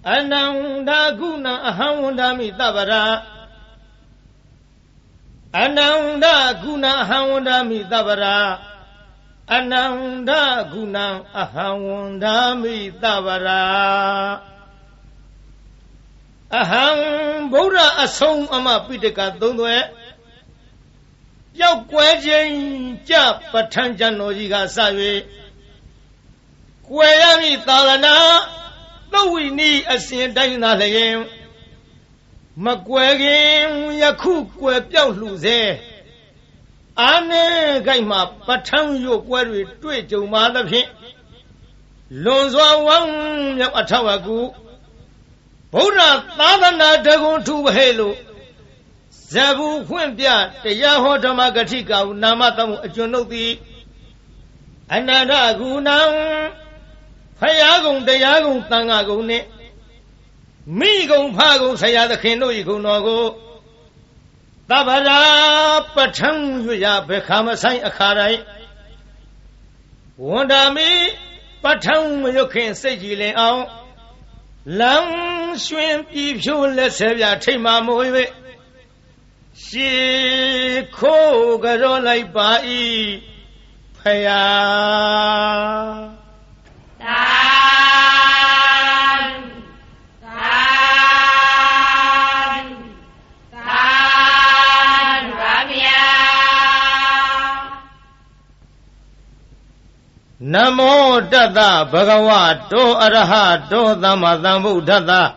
Ananda guna ahawandami tabara Ananda guna ahawandami tabara Ananda guna ahawandami tabara Aham Buddha asong ama pitaka dondwe Yau kwajen ja patanjan nojiga sawe Kwayami talana Tawi ni asin daina layen Makwagin yaku kwe piao luze Ane gaima patang yo kwari tue jau madapin Lonzwa wang yau atawagu Buddha tadana dagun tu bahelo Zabu kwenpya teyaho dhamagatika namatamu ajunoti Ananda gunang Phayagong dayagong tangagong ne Migong phagong sayadakhin iko nogo Tabara patang yuya bekhamasay akharay Wandami patang yukhin sayjilin aw Lang shwin pipyo lesebya tima moywe Shi ko garo lai bai Phaya Namo Tata Bhagavato Arahato Dhammasambuddhassa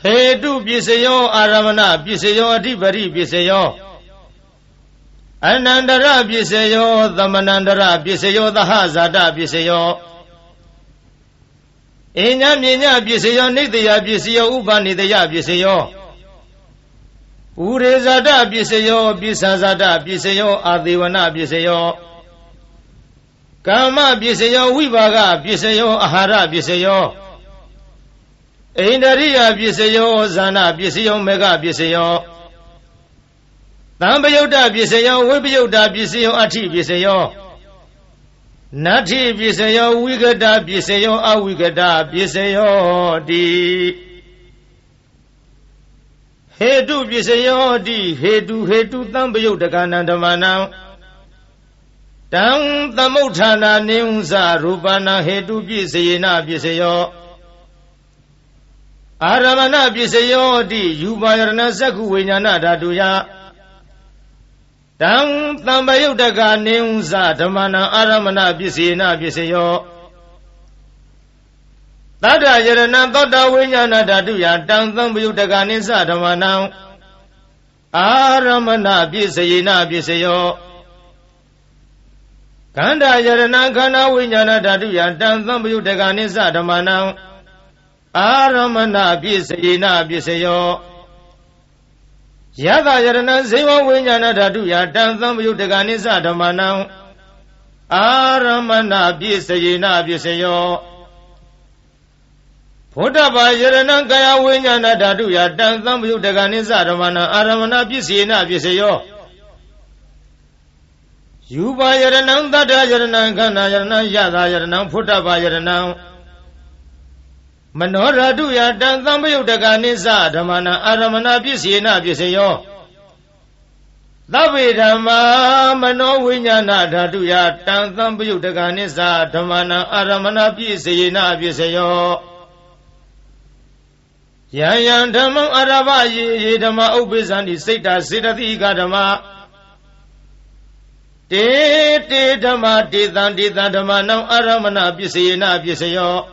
Hetu Pisayo Aramana Pisayo Adhipati Pisayo Anandara Pisayo Dhammanandara Pisayo Dahasata Pisayo Inya Minya Pisayo Nitya Pisayo Upanitya Pisayo Urezata Pisayo Pisasata Pisayo Adivana Pisayo Kama Pisayo Vivaga Pisayo Ahara Pisayo Indariya Pisayo Zana Pisayo Mega Pisayo Tambayota Pisayo Vipayota Pisayo Ati Pisayo Nati Pisayo Vigata Pisayo Avigata Pisayo Di Hetu Pisayo Di Hetu Tambayota Kanandamanam Tang Tamutana Nimsa Rupana Hetu Pisayena Pisayo Aramana Pisayo Di Yubayarana Saku Vinyana Datuya Tang Tambayutaka Nimsa Dhamana Aramana Pisayena Pisayo Tata Yarana Tota Vinyana Datuya Tang Tambayutaka Nimsa Dhamana Aramana Pisayena Pisayo Kanda Yarana Kana Vinyana Datuya Tang Tambayutaka Nimsa Dhamana Aramana Pisayena Pisayo Yada Yarana Seva Vinyana Datuya Tang Tambayutaka Nimsa Dhamana Aramana Pisayena Pisayo Photapa Yarana Kaya Vinyana Datuya Tang Tambayutaka Nimsa Dhamana Aramana Pisayena Pisayo Yuba Yarana Tata Yarana Kana Yarana Yada Yarana Photapa Yarana Manoradu ya Tang Tambayutaka Nimsa Dhamana Aramana Pisayena Pisayo Tabe Dhamma Mano Vinyana Dhatuya Tang Tambayutaka Nimsa Dhamana Aramana Pisayena Pisayo Yayan Dhammam Arava Ye Dhamma Upisandi Sita Siddhatika Dhamma Te Dhamma Tithan Dhamma Nam Aramana Pisayena Pisayo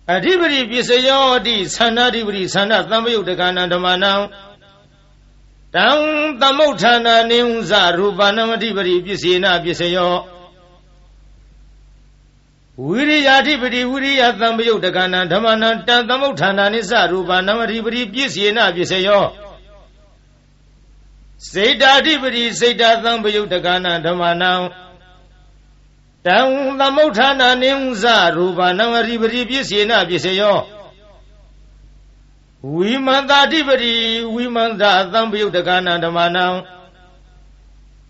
Adhipati Pisayo Di Sanadipati Sana Tambayutaka Dhammanam Tang Tamutana Nimsa Rupanam Adhipati Pisayena Pisayo Viriyadhipati Viriya Tambayutaka Dhammanam Tang Tamutana Nimsa Rupanam Adhipati Pisayena Pisayo Siddhadhipati Siddha Tambayutaka Dhammanam Tang Tamutana Nimsa Rupanam Adhipati Pisayena Pisayo Vimantadhipati Vimanta Tambayutaka Dhammanam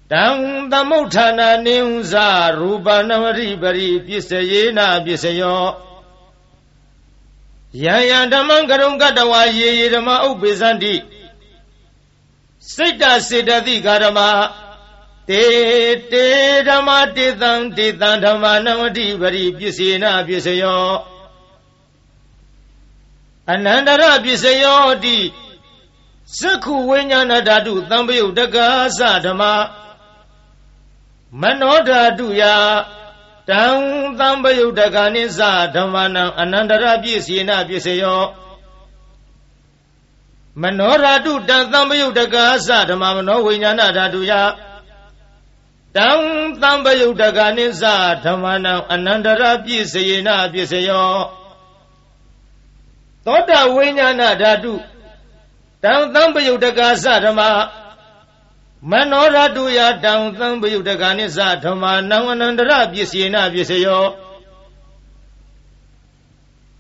Tang Tamutana Nimsa Rupanamari Bari Pisayena Pisayo Yaya Damangarum Gatawa Yedama Ubizandi Sita Sidati Garama Te Dama Titan Titan Damanamadi Bari Pisena Pisayo Anandara Pisayo Di Saku Winyana Dadu Tambu Daga Sadama Manoda Duya Tang Tambu Daganisa Damana Anandara Pisena Pisayo Manora Du Tambu Daga Sadama No Winyana Daduya Tang Tambu Daganisa Damana Anandara Pisena Pisayo Toda Winyana Dadu Tang Tambu Daga Sadama Manora Duya Tang Tambu Daganisa Damana Anandara Pisena Pisayo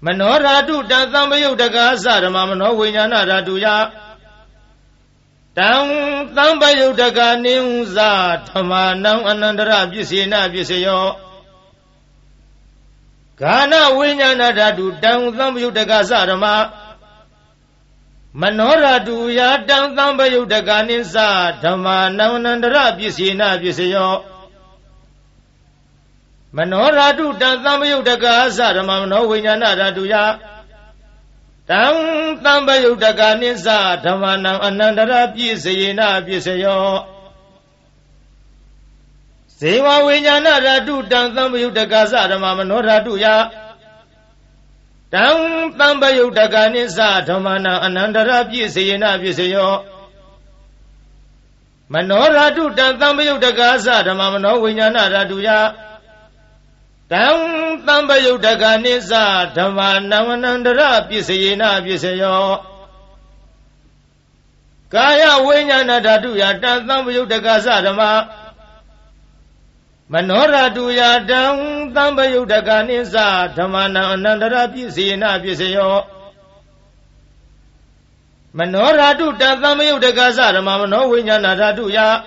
Manora Du Tang Tambu Daga Sadama No Winyana Daduya Tang Tambu Daganisa Damana Anandara Pisena Pisayo Gana Winyana Dadu Tang Tambu Daga Sadama Manora Duya Tang Tambu Daganisa Damana Anandara Pisena Pisayo Manora Du Tang Tambu Daga Sadama No Winyana Daduya Tang Tambu Daganisa Damana Anandara Pisena Pisayo Sewa Winyana Dadu Tang Tambu Daga Sadama Manora Duya Tang Tambu Daganisa Damana Anandara Pisena Pisayo Manora Du Tang Tambu Daga Sadama No Winyana Daduya Tang Tambu Daganisa Damana Anandara Pisena Pisayo Kaya Winyana Daduya Tang Tambu Daga Sadama Manora Duya Tang Tambu Daganisa Damana Anandara Pisena Pisayo Manora Du Tang Tambu Daga Sadama No Winyana Daduya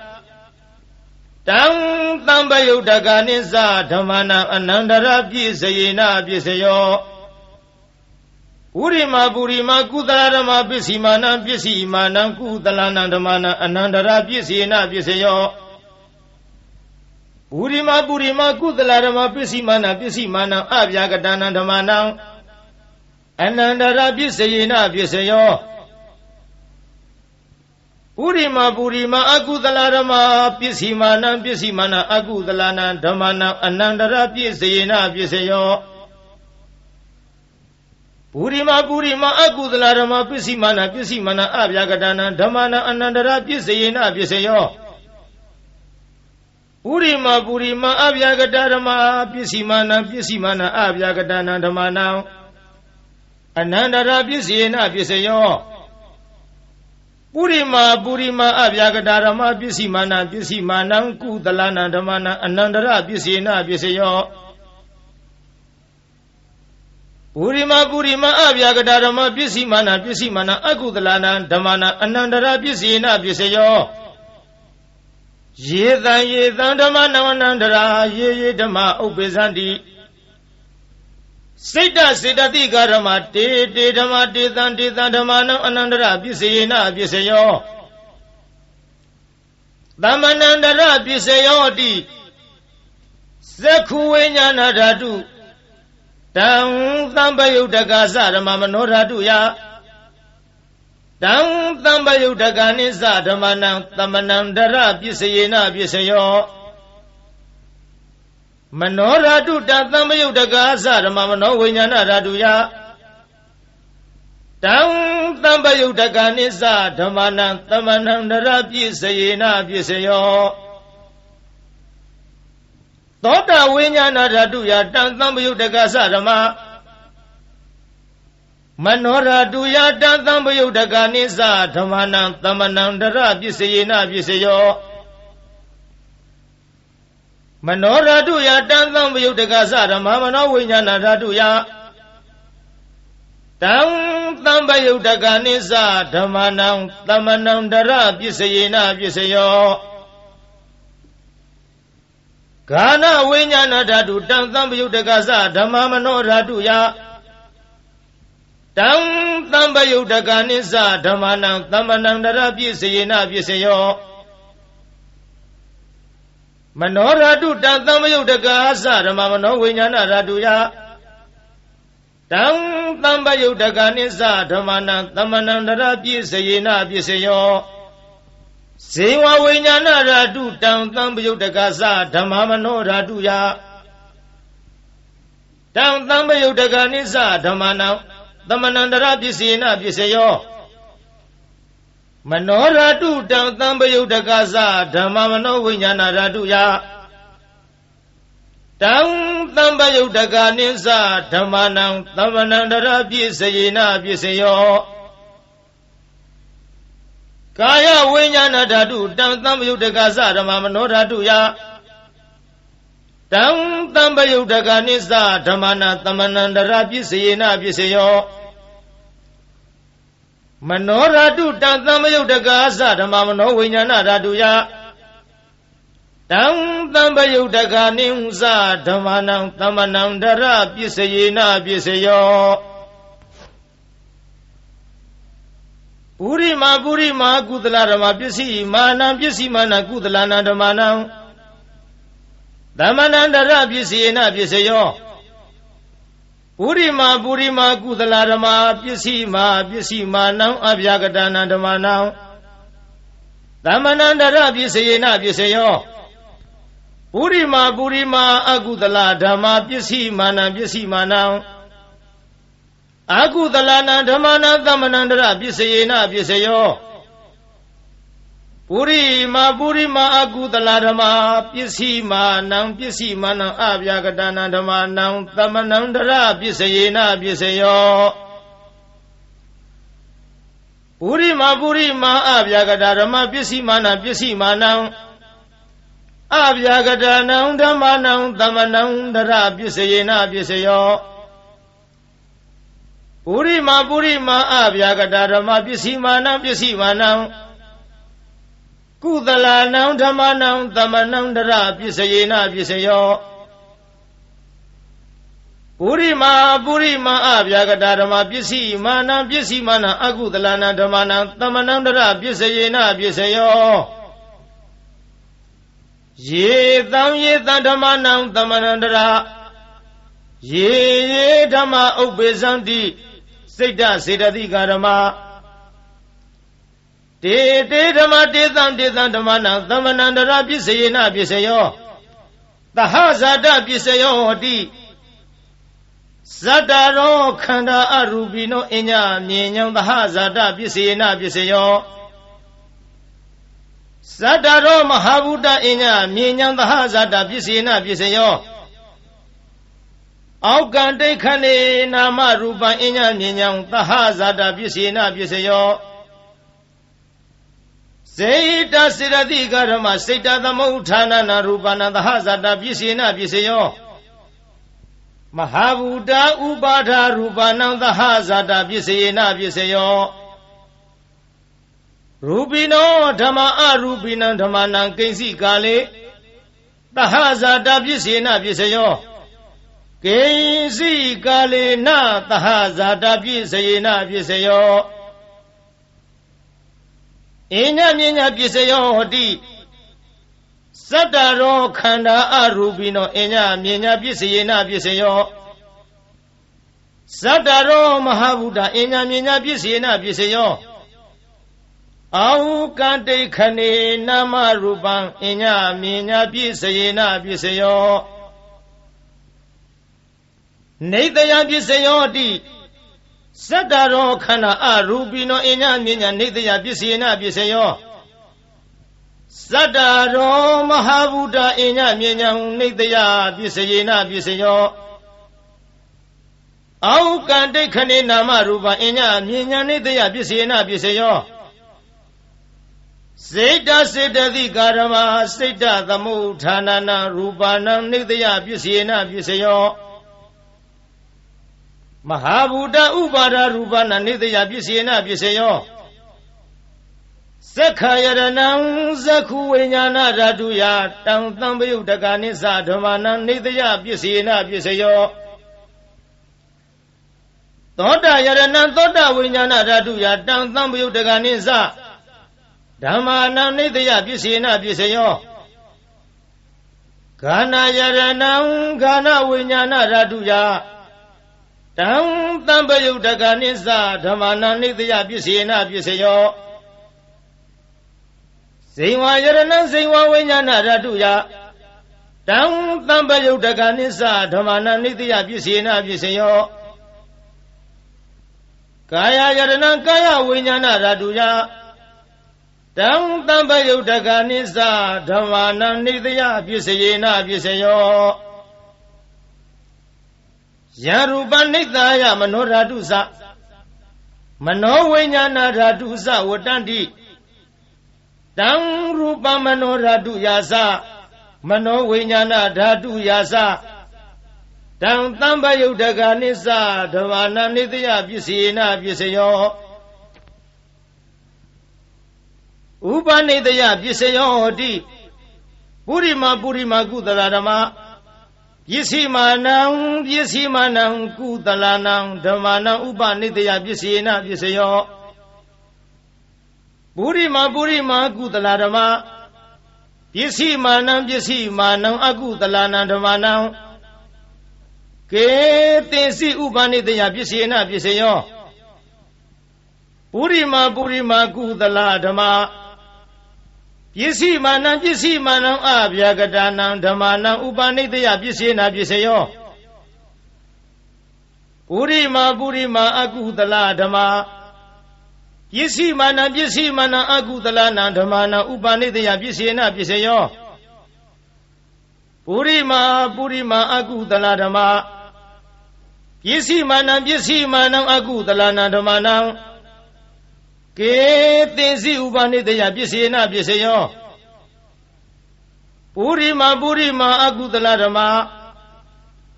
Tang Tambu Daganisa Damana Anandara Pisena Pisayo Urima Burima Kudalarama Pisimana Pisimana Kudalana Damana Anandara Pisena Pisayo Urima Burima Kudalarama Pisimana Pisimana Abyagadana Damana Anandara Pisena Pisayo Urima Burima Akudalarama Pisimana Pisimana Akudalana Damana Anandara Pisena Pisayo Burima Burima Akudalarama Pisimana Pisimana Abyagadana Damana Anandara Pisena Pisayo Urima Burima Abyagadama Pisimana Pisimana Abyagadana Damana Anandara Pisena Pisayo Burima Burima Abyagadama Pisimana Pisimana Kudalana Damana Anandara Pisena Pisayo Burima Burima Abyagadama Pisimana Pisimana Akudalana Damana Anandara Pisena Pisayo Yedan Yedan Damana Anandara Ye Dama Ubezandi Sita Sidati Garama Te Dama Titan Titan Damana Anandara Pisena Pisayo Damanandara Pisayo Di Saku Winyana Dadu Tang Tambu Daga Sadama Manora Duya Tang Tambu Daganisa Damana Tamanandara Pisena Pisayo Manora Du Tang Tambu Daga Sadama No Winyana Daduya Tang Tambu Daganisa Damana Tamanandara Pisena Pisayo Toda Winyana Daduya Tang Tambu Daga Sadama Manora Duya Tang Tambu Daganisa Damana Tamanandara Pisena Pisayo Manora Duya Tang Tambu Daga Sadama Mano Winyana Daduya Tang Tambu Daganisa Damana Tamanandara Pisena Pisayo Gana Winyana Dhatu Tang Thambayuddhaka Dhamma Mano Dhatu Ya Tang Thambayuddhaka Nisa Dhammanang Dhammanang Dara Pisayena Pisayo Mano Dhatu Tang Thambayuddhaka Dhamma Mano Winyana Dhatu Ya Tang Thambayuddhaka Nisa Dhammanang Dhammanang Dara Pisayena Pisayo Sewa Winyana Dhatu Tang Thambayuddhaka Dhamma Mano Dhatu Ya Tang Thambayuddhaka Nisa Dhammanang Dhammanang Dara Pisayena Pisayo Mano Dhatu Tang Thambayuddhaka Dhamma Mano Winyana Dhatu Ya Tang Thambayuddhaka Nisa Dhammanang Dhammanang Dara Pisayena Pisayo Kaya Winyana Dhatu Tang Thambayuddhaka Dhamma Mano Dhatu Ya Tang Thambayuddhaka Nisa Dhammanang Dhammanang Dara Pisayena Pisayo Mano Dhatu Tang Thambayuddhaka Dhamma Mano Winyana Dhatu Ya Tang Thambayuddhaka Nisa Dhammanang Dhammanang Dara Pisayena Pisayo Purima Kudala Dhamma Pisi Mana Kudalana Dhammanang Dhammanang Dara Pisayena Pisayo Purima Kudala Dhamma Pisi Mana Abhyagadana Dhammanang Dhammanang Dara Pisayena Pisayo Purima Akudala Dhamma Pisi Mana Akudalana Dhammanang Dhammanang Dara Pisayena Pisayo Purima Akudala Dhamma Pisi Mana Abhyagadana Dhammanang Dhammanang Dara Pisayena Pisayo Purima Abhyagadana Dhamma Pisi Mana Abhyagadana Dhammanang Dhammanang Dara Pisayena Pisayo Purima Abhyagadana Dhamma Pisi Mana Kudalana Dhammanang Dhammanang Dara Pisayena Pisayo Purima Abhyagadana Dhamma Pisi Mana Akudalana Dhammanang Dhammanang Dara Pisayena Pisayo Ye Tham Dhammanang Dhammanang Dara Ye Dhamma Ubbesanti Siddha Siddhadika Dhamma Te Dhamma Te Tham Dhammanang Dhammanang Dara Pisayena Pisayo Tahazada Pisayo Hoti Zadaro Khanda Arubino Inya Myenyang Tahazada Pisayena Pisayo Zadaro Mahabuddha Inya Myenyang Tahazada Pisayena Pisayo Aukante Khane Nama Rupa Inya Myenyang Tahazada Pisayena Pisayo Siddha Siddhadika Dhamma Siddha Dhammautthana Rupana Tahazada Pisayena Pisayo Mahabuddha Upadha Rupana Tahazada Pisayena Pisayo Rupino Dhamma Arupina Dhammanang Kaisi Kale Tahazada Pisayena Pisayo Kaisi Kale Na Tahazada Pisayena Pisayo Inya Myenya Pisayo Hoti Sattaro Khanda Arupino Inya Myenya Pisayena Pisayo Sattaro Mahabuddha Inya Myenya Pisayena Pisayo Aukante Khane Nama Rupang Inya Myenya Pisayena Pisayo Nidaya Pisayo Hoti Sattaro Khanda Arupino Inya Myenya Nidaya Pisayena Pisayo Sattaro Mahabuddha Inya Myenya Nidaya Pisayena Pisayo Aukante Khane Nama Rupa Inya Myenya Nidaya Pisayena Pisayo Siddha Siddhadika Dhamma Siddha Dhammautthana Rupanang Nidaya Pisayena Pisayo Mahabuddha Upada Rupana Nidaya Pisayena Pisayo သက္ခာယရဏံသက္ခုဝိညာဏဓာတုယတံသံပယုတ်တကနိစ္စဓမ္မနံနေတယပစ္စေနပစ္စယောသောတာယရဏံသောတာဝိညာဏဓာတုယတံသံပယုတ်တကနိစ္စဓမ္မာနံနေတယပစ္စေနပစ္စယောဂာနာယရဏံဂာနဝိညာဏဓာတုယတံသံပယုတ်တကနိစ္စဓမ္မာနံနေတယပစ္စေနပစ္စယောဇိဝယရဏံဇိဝဝိညာဏဓာတုယတံသံပယုတ်တကနိစ္စဓမ္မာနံနေတယပစ္စေနပစ္စယောကာယယရဏံကာယဝိညာဏဓာတုယတံသံပယုတ်တကနိစ္စဓမ္မာနံနေတယပစ္စေနပစ္စယောယရူပနိတယမနောဓာတုစမနောဝိညာဏဓာတုစဝတ္တန္တိတံရူပမနောဓာတုယာစမနောဝိညာဏဓာတုယာစတံသံပယုတ်တကနိစ္စဓမ္မာနံနေတယပစ္စေနပစ္စယောဥပနိတယပစ္စယောဟောတိပုရိမကုသလဓမ္မပစ္စည်းမာနံကုသလနံဓမ္မာနံဥပနိတယပစ္စေနပစ္စယောပုရိမကုသလဓမ္မပစ္စည်းမာနံအကုသလနံဓမ္မာနံကေသေစီဥပနိတယပစ္စေနပစ္စယောပုရိမကုသလဓမ္မပစ္စည်းမာနံအဗျာကတာနံဓမ္မာနံဥပနိတယပစ္စေနပစ္စယောပုရိမအကုသလဓမ္မပစ္စည်းမာနံအကုသလနံဓမ္မာနံဥပနိတယပစ္စေနပစ္စယောပုရိမအကုသလဓမ္မပစ္စည်းမာနံအကုသလနံဓမ္မာနံကေသေစီဥပနိတယပစ္စေနပစ္စယောပုရိမအကုသလဓမ္မ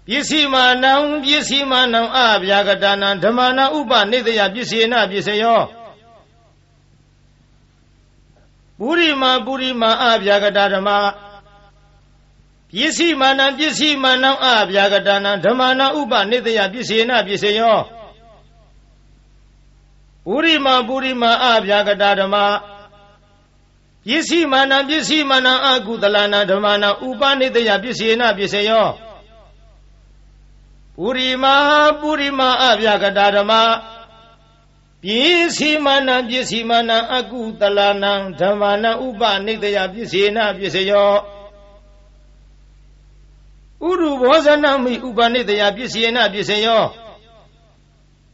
ပစ္စည်းမာနံအဗျာကတာနံဓမ္မာနံဥပနိတယပစ္စေနပစ္စယောပုရိမအဗျာကတာဓမ္မပစ္စည်းမာနံအဗျာကတာနံဓမ္မာနံဥပနိတယပစ္စေနပစ္စယောပုရိမအဗျာကတာဓမ္မပစ္စည်းမာနံအကုသလနံဓမ္မာနံဥပနိတယပစ္စေနပစ္စယောပုရိမအဗျာကတာဓမ္မပစ္စည်းမာနံအကုသလနံဓမ္မာနံဥပနိတယပစ္စေနပစ္စယောဥရုဘောဇနမိဥပနိတယပစ္စေနပစ္စယော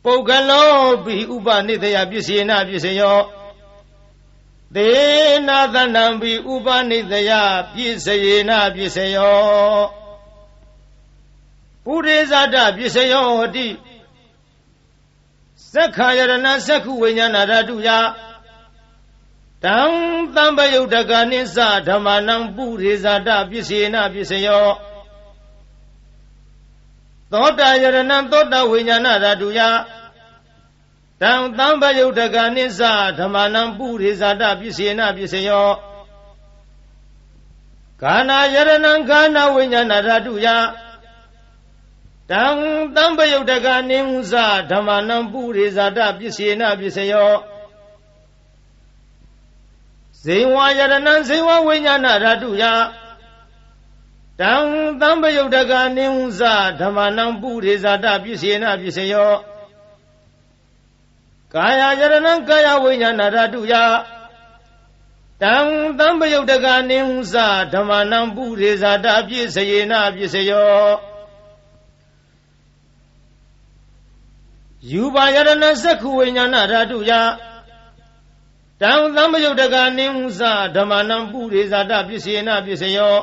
ပုဂ္ဂလောပိဥပနိတယပစ္စေနပစ္စယောသေနာသနံပိဥပနိတယပစ္စေနပစ္စယောပုရိဇာတပစ္စယောဟောတိသက္ခာယရဏသက္ခုဝိညာဏဓာတုယတံသံပယုတ်တကနိစ္စဓမ္မာနံပုရိဇာတပစ္စေနပစ္စယောသောတာယရဏသောတာဝိညာဏဓာတုယတံသံပယုတ်တကနိစ္စဓမ္မာနံပုရိဇာတပစ္စေနပစ္စယောဂာနာယရဏဂာနဝိညာဏဓာတုယတံသံပယုတ်တကနိဟုဇဓမ္မာနံပုရိဇာတပစ္စေနပစ္စယောဇိဝယရဏဇိဝဝိညာဏဓာတုယတံသံပယုတ်တကနိဟုဇဓမ္မာနံပုရိဇာတပစ္စေနပစ္စယောကာယယရဏကာယဝိညာဏဓာတုယတံသံပယုတ်တကနိဟုဇဓမ္မာနံပုရိဇာတပစ္စေနပစ္စယောယူပါယရဏသက္ခုဝိညာဏဓာတုယတံသံပယုတ်တကနိဟုဇဓမ္မာနံပုရိဇာတပစ္စေနပစ္စယော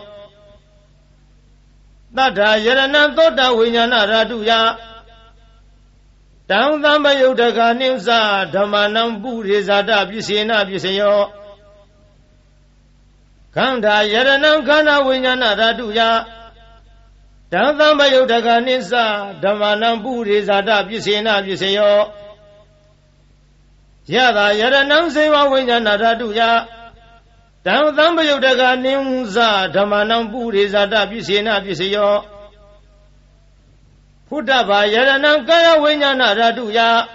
သတ္ထာယရဏသောတာဝိညာဏဓာတုယတံသံပယုတ်တကနိဟုဇဓမ္မာနံပုရိဇာတပစ္စေနပစ္စယောခန္ဓာယရဏခန္ဓာဝိညာဏဓာတုယတံသံပယုတ်တကနိစ္စဓမ္မာနံပုရိဇာတပစ္စေနပစ္စယော Yada Yaranam Seva Vijana Raduya Dam Thambayudaga Nimza Dhamanam Puri Zada Pisena Pisayo Putaba Yaranam Kaya Vijana Raduya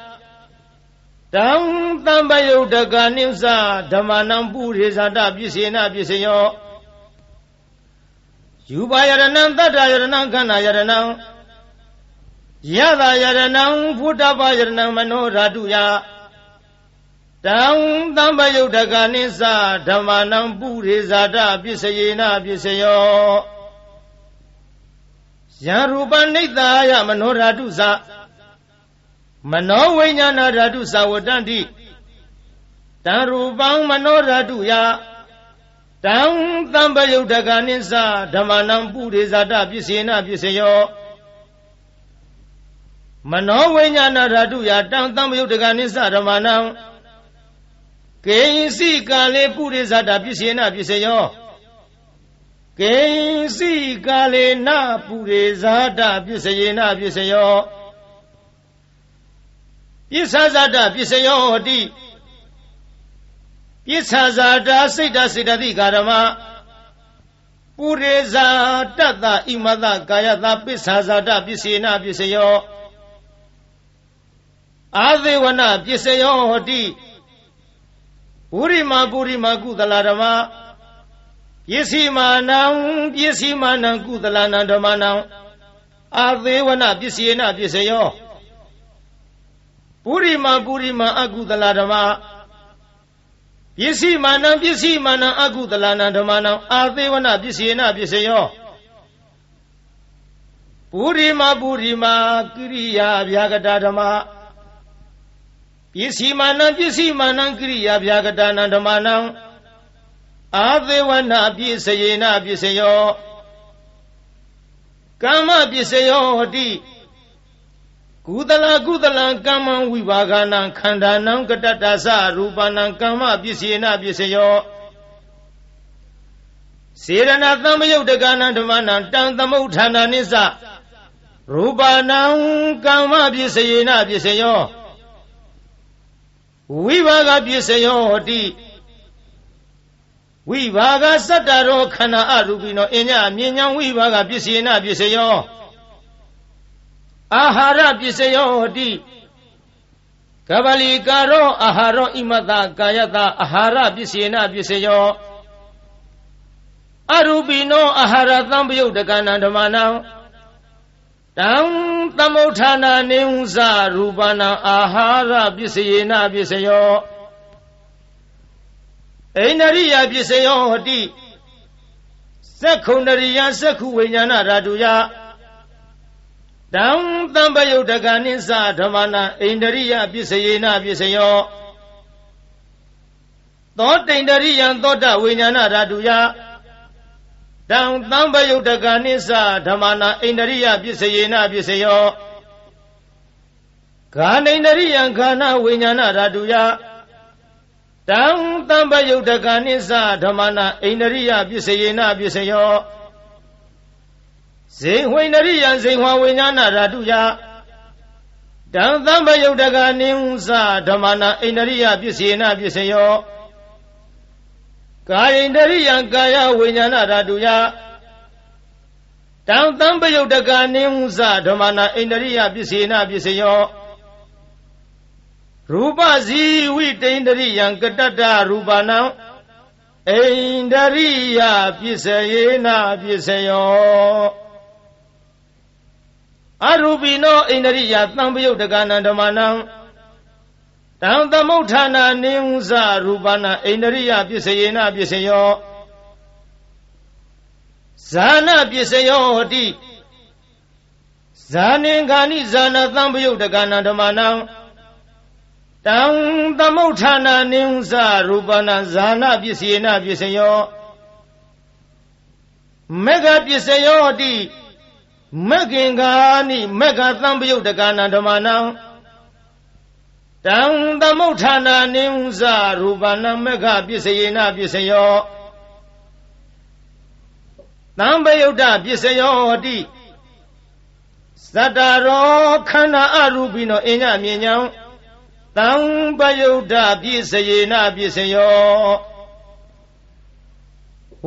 Dam Thambayudaga Nimza Dhamanam Puri Zada Pisena Pisayo Yuba Yaranam Tata Yaranam Kana Yaranam Yada Yaranam Putaba Yaranam Mano Raduya Dam Thambayudaga Nimza Dhamanam Puri Zada Pisayena Pisayo Yarupa Nithaya Mano Radusa Mano Vijnana Radusa Vadanti Darupang Mano Raduya Dam Thambayudaga Nimza Dhamanam Puri Zada Pisena Pisayo Mano Vijnana Raduya Dam Thambayudaga Nimza Dhamanam Kaisi Kale Puri Zada Pisena Pisayo Kaisi Kale Na Puri Zada Pisayena Pisayo Pisa Zada Pisayo Di Pisa Zada Sita Sita Di Karama Puri Zada Imada Kayata Pisa Zada Pisena Pisayo Adivana Pisayo Di Purima Kudalarama Yesimanam Yesimanam Kudalana Dhamanam Adivana Pisena Pisayo Purima Agudalarama Yesimanam Agudalana Dhamanam Adivana Pisena Pisayo Purima Kriya Vyagadadama Yesimanam Kriya Vyagadana Dhamanam Adivana Pisayena Pisayo Kama Pisayo Di Kudala Kama Vivagana Khandanam Katatasa Rupanam Kama Pisayena Pisayo Sirana Thambayudaga Dhamanam Tam Thamauthana Nisa Rupanam Kama Pisayena Pisayo Vivaga Pisayo Di Vivaga Sataro Khana Arubino Enya Minyam Vivaga Pisena Pisayo Ahara Pisayo Di Kavali Karo Aharo Imata Kayata Ahara Pisena Pisayo Arubino Ahara Thambayudaga Dhamanam Dam Thamauthana Nimza Rupana Ahara Pisayena Pisayo Ainariya Pisayo Di Sekhundariya Sekhu Vijnana Raduya Dam Thambayudaga Nimza Dhamana Ainariya Pisayena Pisayo Thotaindariya Thota Vijnana Raduya Dam Thambayudaga Nimza Dhamana Ainariya Pisayena Pisayo Ganaindariya Gana Vijnana Raduya Dam Thambayudaga Nimza Dhamana Ainariya Pisayena Pisayo Zehwainariya Zehwa Vijnana Raduya Dam Thambayudaga Nimza Dhamana Ainariya Pisayena Pisayo Kaindariya Kaya Vijnana Raduya Dam Thambayudaga Nimza Dhamana Ainariya Pisayena Pisayo Rupa Zivi Taindariya Katata Rupanam Ainariya Pisayena Pisayo Arubino Ainariya Thambayudaga Dhamanam Dam Thamauthana Nimza Rupana Ainariya Pisayena Pisayo Zana Pisayo Di Zanengani Zana Thambayudaga Dhamanam Dam Thamauthana Nimza Rupana Zana Pisayena Pisayo Mega Pisayo Di Megingani Mega Thambayudaga Dhamanam Dam Thamauthana Nimza Rupana Mega Pisayena Pisayo Thambayudaga Pisayo Di Sataro Khana Arubino Enya Minyam တံပယုဒ္ဓပြည့်စယေနပြည့်စယော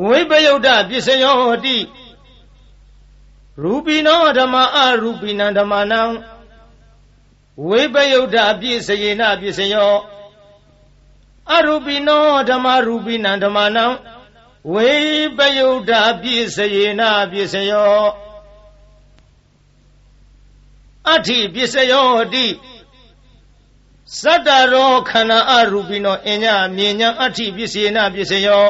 ဝိပယုဒ္ဓပြည့်စယောတိရူပိနောဓမ္မအရူပိနံဓမ္မနံဝိပယုဒ္ဓပြည့်စယေနပြည့်စယောအရူပိနောဓမ္မရူပိနံဓမ္မနံဝိပယုဒ္ဓပြည့်စယေနပြည့်စယောအဋ္ဌိပြည့်စယောတိသတ္တရောခန္ဓာအရူပိနောအညမြညာအဋ္ဌိပြည့်စယေနပြည့်စယော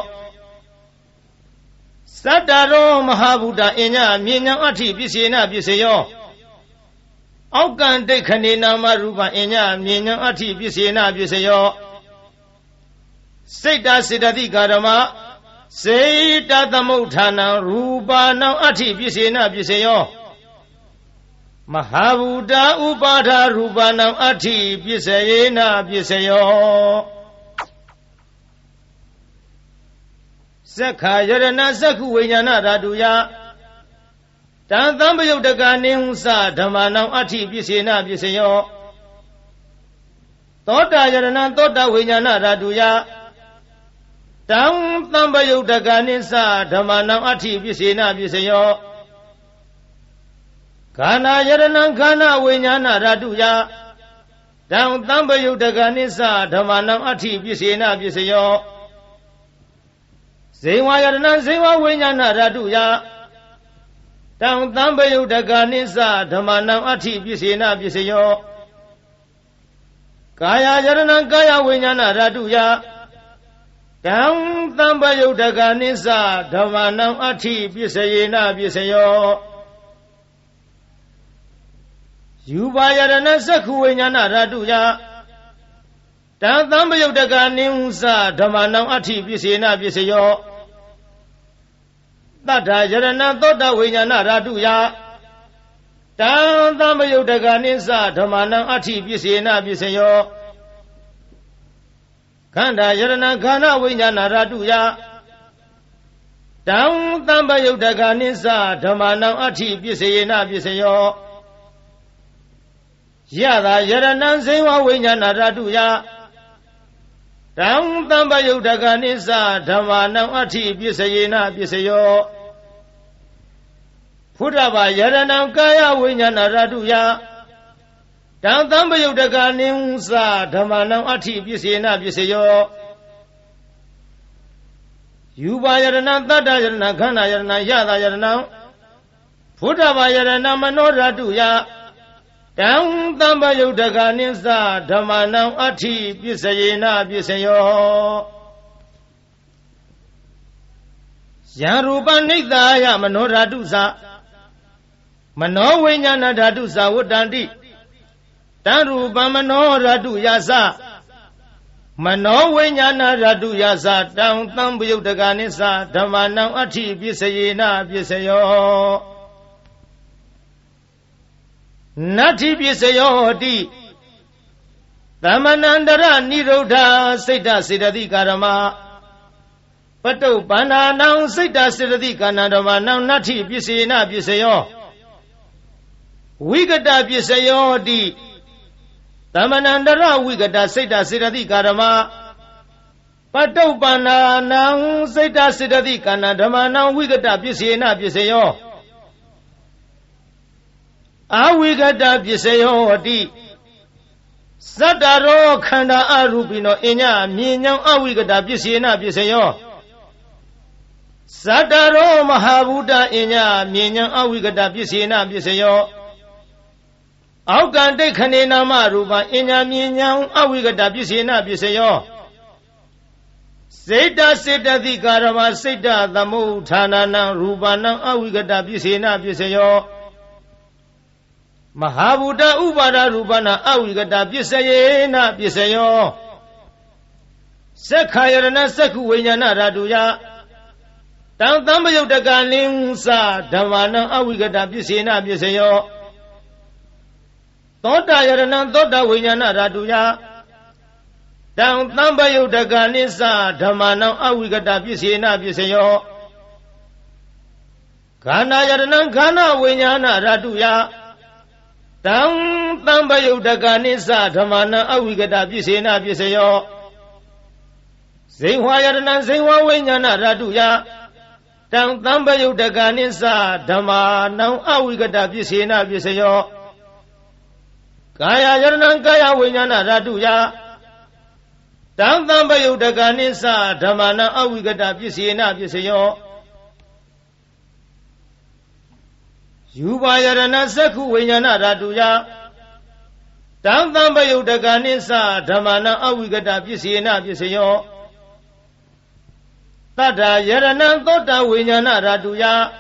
သတ္တရောမဟာဗုဒ္ဓအညမြညာအဋ္ဌိပြည့်စယေနပြည့်စယောအောက်ကံဒိဋ္ဌိနေနာမရူပအညမြညာအဋ္ဌိပြည့်စယေနပြည့်စယောစိတ်တစေတသိကာရမစေတသမုဋ္ဌာနံရူပါဏံအဋ္ဌိပြည့်စယေနပြည့်စယောမဟာဗုဒ္ဓဥပါဒရူပဏံအဋ္ဌိပြည့်စယေနပြည့်စယောသက္ခာယရဏသက္ခုဝိညာဏဓာတုယတံသံပယုတ်တကနိဟုသဓမ္မနံအဋ္ဌိပြည့်စယေနပြည့်စယောသောတာယရဏသောတာဝိညာဏဓာတုယတံသံပယုတ်တကနိသဓမ္မနံအဋ္ဌိပြည့်စယေနပြည့်စယောခန္ဓာယရဏခန္ဓာဝိညာဏဓာတုယတံသံပယုတ်တကနိသဓမ္မနံအဋ္ဌိပြည့်စယေနပြည့်စယောဇေဝယရဏဇေဝဝိညာဏဓာတုယတံသံပယုတ်တကနိသဓမ္မနံအဋ္ဌိပြည့်စယေနပြည့်စယောကာယယရဏကာယဝိညာဏဓာတုယတံသံပယုတ်တကနိသဓမ္မနံအဋ္ဌိပြည့်စယေနပြည့်စယောယူပါယရဏသက္ခုဝိညာဏဓာတုယတံသံပယုတ်တကနိဟုသဓမ္မနံအဋ္ဌိပြည့်စယေနပြည့်စယောတတ္ထာယရဏသောတဝိညာဏဓာတုယတံသံပယုတ်တကနိသဓမ္မနံအဋ္ဌိပြည့်စယေနပြည့်စယောခန္ဓာယရဏခန္ဓာဝိညာဏဓာတုယတံသံပယုတ်တကနိသဓမ္မနံအဋ္ဌိပြည့်စယေနပြည့်စယောယတာယရဏဇေဝဝိညာဏဓာတုယတံသံပယုတ်တကနိသဓမ္မနံအဋ္ဌိပြည့်စယေနပြည့်စယောဖုဒ္ဓဘာယရဏကာယဝိညာဏဓာတုယတံသံပယုတ်တကနိဟုသဓမ္မနံအဋ္ဌိပြည့်စယေနပြည့်စယောယူပါယရဏသတ္တယရဏခန္ဓာယရဏယတာယရဏဖုဒ္ဓဘာယရဏမနောဓာတုယတံသံပယုတ်တကနိသဓမ္မနံအဋ္ဌိပြည့်စယေနပြည့်စယောယံရူပနိဿာယမနောဓာတုသမနောဝိညာဏဓာတုသဝတ္တန္တိတံရူပမနောဓာတုယသမနောဝိညာဏဓာတုယသတံသံပယုတ်တကနိသဓမ္မနံအဋ္ဌိပြည့်စယေနပြည့်စယောနတ္ထိပြည့်စယောတိသမဏန္တရနိရုဒ္ဓစိတ်တစေတသိကာရမပတုပ္ပန္နာနံစိတ်တစေတသိကာဏဓမ္မနံနတ္ထိပြည့်စယေနပြည့်စယောဝိကတပြည့်စယောတိသမဏန္တရဝိကတစိတ်တစေတသိကာရမပတုပ္ပန္နာနံစိတ်တစေတသိကာဏဓမ္မနံဝိကတပြည့်စယေနပြည့်စယောအဝိကတပစ္စယောတိသတ္တရောခန္ဓာအရူပိနောအညမြင်ညောင်းအဝိကတပစ္စယေနပစ္စယောသတ္တရောမဟာဗုဒ္ဓအညမြင်ညောင်းအဝိကတပစ္စယေနပစ္စယောအောက်ကံဒိဋ္ဌိနေနာမရူပအညမြင်ညောင်းအဝိကတပစ္စယေနပစ္စယောစေတစေတသိကာရမစိတ်တသမုဋ္ဌာနနံရူပနံအဝိကတပစ္စယေနပစ္စယောမဟာဗုဒ္ဓဥပါဒရူပနာအဝိကတပစ္စယေနပစ္စယောသက္ခာယရဏသက္ခုဝိညာဏဓာတုယတံသံပယုတ်တကနိသဓမ္မနံအဝိကတပစ္စေနပစ္စယောသောတာယရဏသောတာဝိညာဏဓာတုယတံသံပယုတ်တကနိသဓမ္မနံအဝိကတပစ္စေနပစ္စယောခန္ဓာယရဏခန္ဓာဝိညာဏဓာတုယ Tang Tambayudagani Dhamana Awigata Pisena Pisayo Zingwa Yadana Zingwa Winyana Raduya Tang Tambayudagani Dhamana Awigata Pisena Pisayo Kaya Yadana Kaya Winyana Raduya Tang Tambayudagani Dhamana Awigata Pisena Pisayo Yubayarana Saku Winyana Raduya Tang Tambayudagani Dhamana Awigata Pisena Pisayo Tata Yarana Tota Winyana Raduya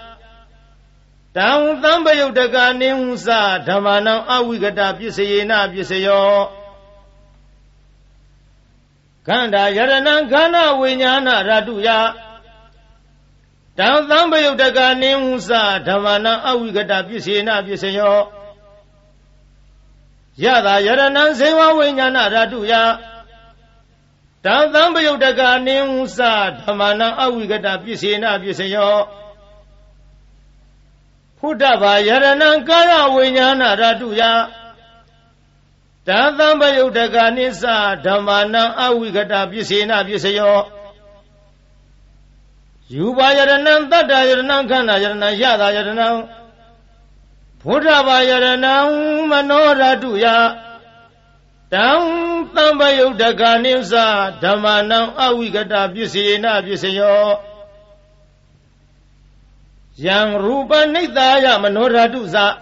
Tang Tambayudagani Dhamana Awigata Pisena Pisayo Kanda Yarana Gana Winyana Raduya Tang Tambayudagani Dhamana Awigata Pisena Pisayo Yada Yarana Sewa Winyana Raduya Tang Tambayudagani Dhamana Awigata Pisena Pisayo Pudava Yarana Kaya Winyana Raduya Tang Tambayudagani Dhamana Awigata Pisena Pisayo Yuba Yarana Tata Yarana Kana Yarana Yada Yarana Pudava Yarana Manoraduya Tang Tambayudagani Dhamana Awigata Pisena Pisayo Yang Rupa Nidaya Manoraduza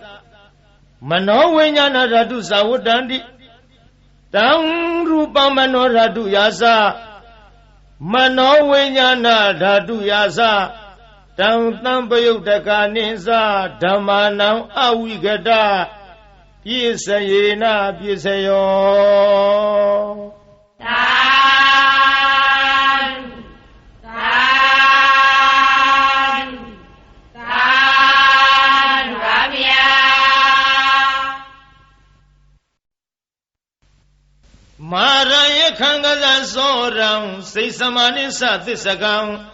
Manowinyana Raduza Wudandi Tang Rupa Manoraduyasa Manowinyana Raduyasa Tang Tambayudagani Dhamana Awigata Pisena Pisayo Maraya Kangaza Soram Seisamanisa Tisagam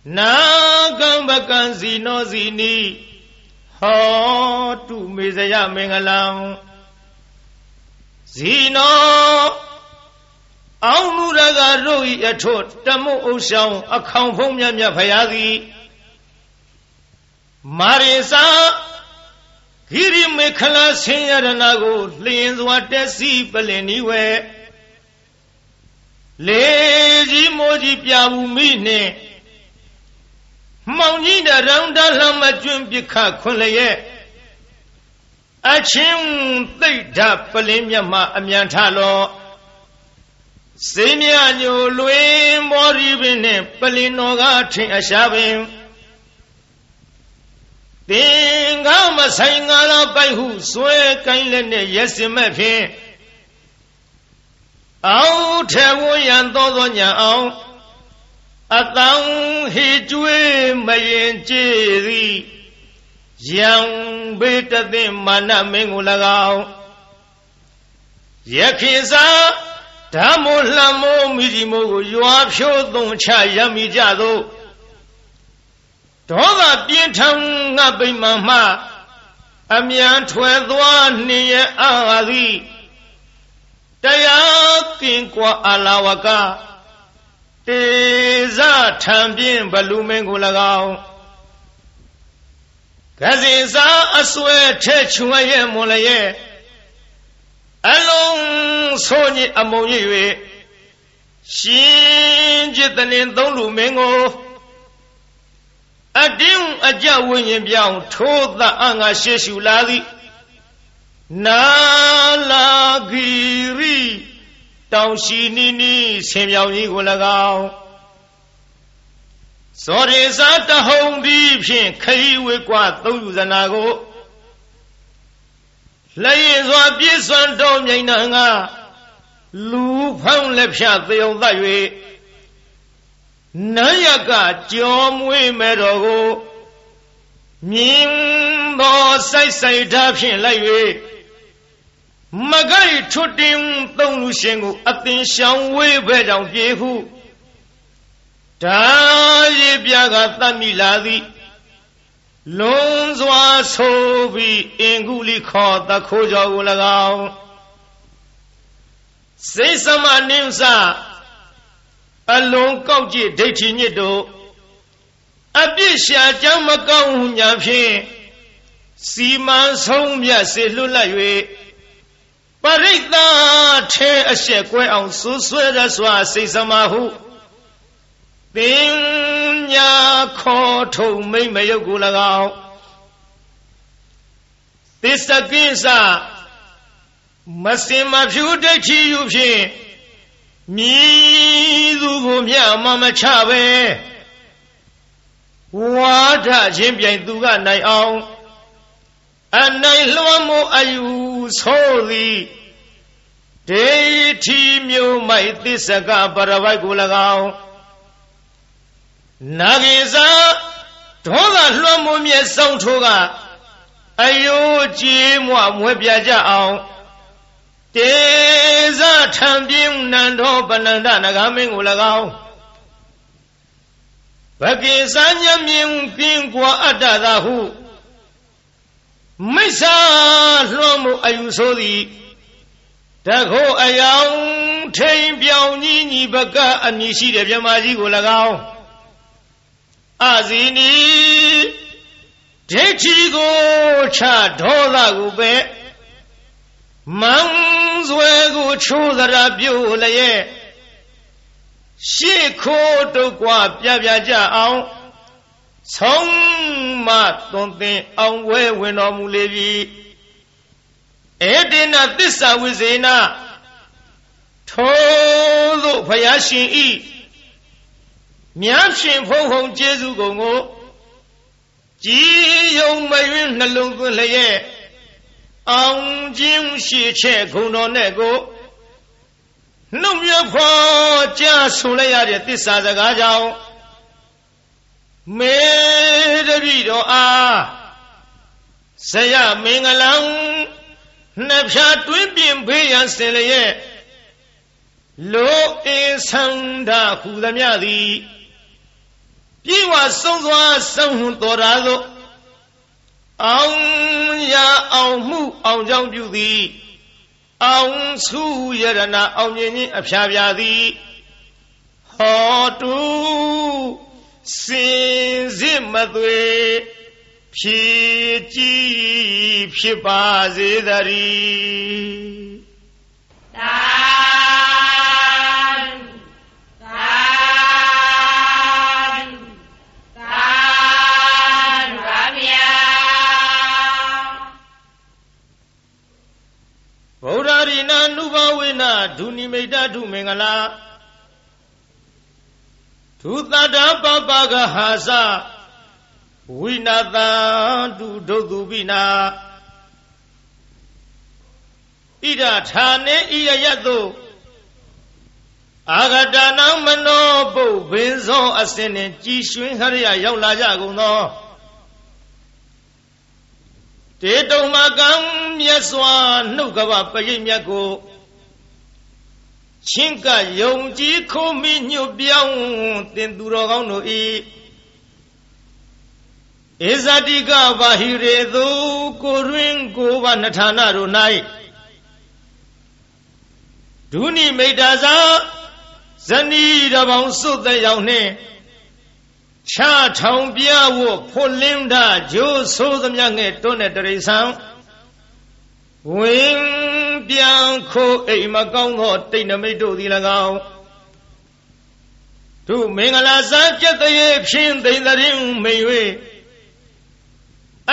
Nagamba Zino Zini Ho to Mizaya Mengalam Zino Aunuraga Rui Atot Tamu Osham Akam Fomya Payagi Marisa Hiri Mekala Senyaranago Lins Watesi Paleniwe Leji Moji Piabu Mine Maunida Randa Lama Jumbika Kunleye Achim Theta Palimya Ma Amyantalo Senyanyo Lue Moribine Palinoga Tin Ashabim Tinga Masangala Baihu Swe Kailene Yesimepin Au Tewoyan Dodonya Au Atang Hijwe Mayen Jiri Yang Beta de Mana Mengulagao Yakiza Tamulamo Mijimo Yuapsho Don Chayami Jado Toga Pientang Nabi Mama Amian Twedwa Nia Ari Tayakin Kwa Alawaka Teza Tambien Balumengulagao Kaziza Aswe Techuaye Molaye Along Sony Amoye Shinjitanin Dolumengo Adim Aja Winyan Biao told the Anga Sheshu Ladi Nala Giri Taushinini Semyawi Gulagao Sorry Sata Home Deep Kai Wikwa Tuzanago Lay Zwa Bison Dom Yananga Lu Pang Lepsha Theo that way Nayaga Jomwe Medogo Mimbo Sai Tapshin Lay Magai Tutim Tonushengu Atin Shangwe Bedang Yehu Taye Biaga Tamiladi လွန်စွာဆိုပြီးအင်္ဂုလိခောတခိုးကြောကို၎င်းစိတ်သမနိစ္စအလုံးကောက်ကြည့်ဒိဋ္ဌိညစ်တို့အပြစ်ရှာကြောင့်မကောင်းညာဖြင့်စီမံဆုံးမြတ်စေလွတ်လပ်၍ပရိသတ်ထဲအဆက်ကွဲအောင်ဆူဆွဲရစွာစိတ်သမဟုပညာခေါ်ထုံမိမ့်မယုတ်ကို၎င်းသစ္စကိစ္စမစင်မဖြူဒိဋ္ဌိယူဖြင့်မြည်သူကိုမျှမမချပဲဝါဒချင်းပြိုင်သူကနိုင်အောင်အနိုင်လွှမ်းမိုးအယူဆိုသည်ဒိဋ္ဌိမျိုးမိုက်သစ္စကပရဝိုက်ကို၎င်းနာဂိဇာဒေါသလွှမ်းမိုးမြဲဆုံးထိုးကအယိုးကြေးမွမွဲပြကြအောင်တေဇထံပြင်းနန္ဒောပနန္ဒနဂမင်းကို၎င်းဘကိစဉ္ညမြင်ကင်းကွာအတ္တသာဟုမိစ္ဆာလွှမ်းမိုးအယူဆိုသည်တခိုးအယောင်ထိန်ပြောင်ကြီးညီဘကအမည်ရှိတဲ့မြမကြီးကို၎င်းအဇီနီဒိဋ္ဌိကိုချဒေါသကိုပဲမန်းစွဲကိုချိုးသရာပြုတ်လျက်ရှေ့ခိုးတုတ်ကွာပြပြကြအောင်ဆုံးမသွန်သင်အောင်ဝဲဝင်တော်မူလေပြီဧတေနသစ္စာဝိဇေနထိုသို့ဘုရားရှင်ဤမြတ်ရှင်ဖုံဖုံကျေးဇူးကုန်ကိုကြည်ယုံမယွင်းနှလုံးသွင်းလျက်အောင်ခြင်းရှိချက်ခုံတော်နဲ့ကိုနှုတ်မြဖွာကြားဆိုလိုက်ရတဲ့သစ္စာစကားကြောင့်မေတ္တိတော်အားဇယမင်္ဂလံနှစ်ဖြာတွင်းပြင်ဖေးရန်စင်လျက်လောအေသန္တာဟူသမျှသည်ပြေဝဆုံးစွာဆုံးဟွန်တော်ရာသို့အောင်ရအောင်မှုအောင်ကြောင့်ပြုသည်အောင်စုယရဏအောင်မြင်ခြင်းအဖျားပြသည်ဟောတုစင်စစ်မသွေဖြည့်ကြည်ဖြစ်ပါစေသတည်းသာဗုဒ္ဓရိနာနုဘဝေနဒုနိမိတဒုမင်္ဂလာဒုသတ္တပပကဟာစဝိနာတတုဒုသူပိနာဣဒဌာနေဣယယတုအာဂတနာမနောပုဗ္ဗင်္ဇောအစင်နှင့်ကြည်ရွှင်ဟရိယရောက်လာကြကုန်သောတေတုံမကံမြတ်စွာနှုတ်ကပပရိတ်မြတ်ကိုချင်းကယုံကြည်ခိုးမိညွတ်ပြောင်းတင်သူတော်ကောင်းတို့ဤဧဇတိကဘာဟိရေသူကိုရင်းကိုဘာနဌာနတို့၌ဒုနိမိတ်တာသာဇနီးတပေါင်းစွတ်တဲ့ရောက်နှင့်ချထောင်ပြဝဖွလင်းတာဂျိုးဆိုးသမျှငဲ့တွန်းတဲ့တရိษံဝင်ပြန်ခိုးအိမ်မကောင်းသောတိတ်နမိတ်တို့သည်၎င်းသူမင်္ဂလာစားကြက်တရေဖြင့်သိမ့်တဲ့မိန်၍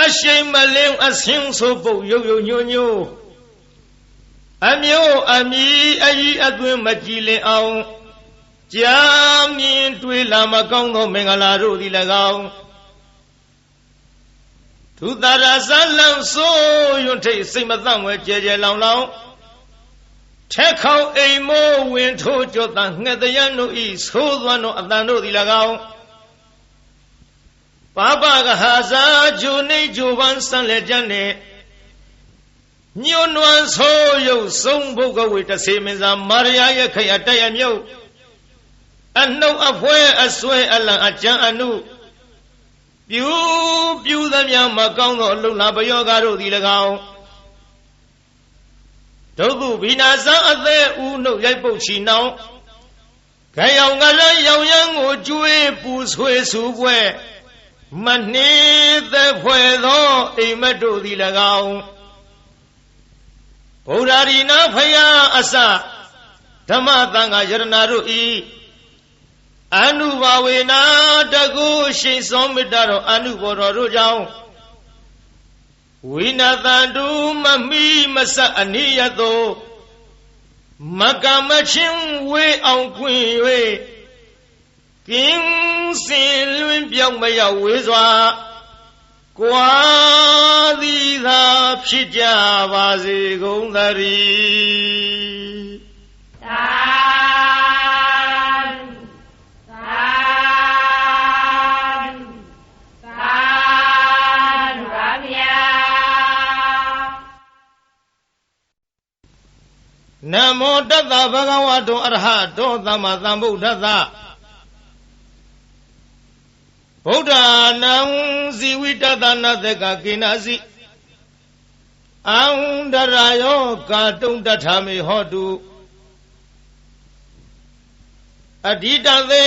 အရှိန်မလင်းအဆင်းဆိုပုတ်ရုပ်ရုပ်ညို့ညို့အမျိုးအမီအကြီးအသွင်းမကြည်လင်အောင်ကြာမြင်တွေ့လာမကောင်းသောမင်္ဂလာတို့သည်၎င်းသူသာရဇလံဆိုးရွံ့ထိတ်စိတ်မသန့်ဝဲကြဲကြဲလောင်လောင်ထက်ခေါင်အိမ်မိုးဝင်ထိုးကြောတန်ငှက်တရံတို့ဤဆိုးသွမ်းသောအတန်တို့သည်၎င်းပပကဟာဇာဂျိုနေဂျိုပန်းဆန်လက်ကြနှင့်ညွန်းနွမ်းဆိုးရုပ်ဆုံးဘုကဝေတစေမင်းသာမာရယာရဲ့ခိအတက်ရမြုပ်အနှုတ်အဖွဲအဆွဲအလံအကြံအနု ပြုသမျှမကောင်းသောအလုံလာပယောဂတို့သည်၎င်းဒုက္ခဘိနာဇံအသက်ဦးနှုတ်ရိုက်ပုတ်ချီနှောင်းခရောင်ကလည်းရောင်ရမ်းကိုကျွေးပူဆွေးဆူပွဲမနှေးသက်ဖွယ်သောအိမ်မက်တို့သည်၎င်းဗုဒ္ဓရီနာဖယားအစဓမ္မသံဃာယရဏတို့ဤအနုဘာဝေနာတကုရှိန်စောမေတ္တာတော်အနုဘောတော်တို့ကြောင့်ဝိနသန္တုမမိမဆက်အနိယတောမကမချင်းဝေအောင်ခွင့်၍ကင်းစင်လွင်ပြောင်းမရောက်ဝေးစွာကွာသည်သာဖြစ်ကြပါစေကုန်သတည်းသာနမောတတ္တဗဂဝတောအရဟတောသမ္မာသမ္ဗုဒ္ဓတ္တဗုဒ္ဓနာံဇီဝိတတနာသကကိနာစီအံဒရာယောကာတုံတထာမေဟောတုအဓိတသေ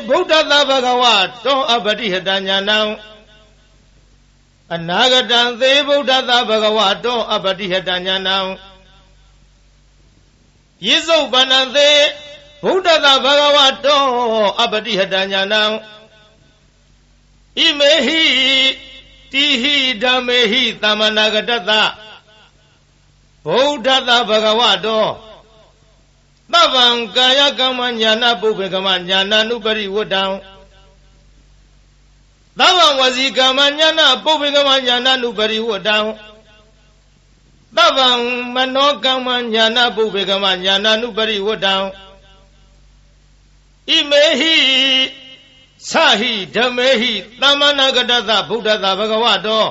ဗုဒ္ဓတဗဂဝတောအပတိဟတညာနံအနာဂတံသေဗုဒ္ဓတဗဂဝတောအပတိဟတညာနံယေဇုပနသေဗုဒ္ဓတဗဂဝတောအပတိဟတညာနံဣမေဟိတိဟိဓမ္မေဟိသမဏဂတတဗုဒ္ဓတဗဂဝတောသဗ္ဗံကာယကမ္မညာနာပုပ္ပေကမ္မညာနာနုပရိဝတ္တံသဗ္ဗံဝစီကမ္မညာနာပုပ္ပေကမ္မညာနာနုပရိဝတ္တံသဗ္ဗံမနောကမ္မညာနာပုပ္ပေကမ္မညာနာနုပရိဝတ္တံဣမေဟိသဟိဓမ္မေဟိသမဏဂတသဗုဒ္ဓတဗဂဝတော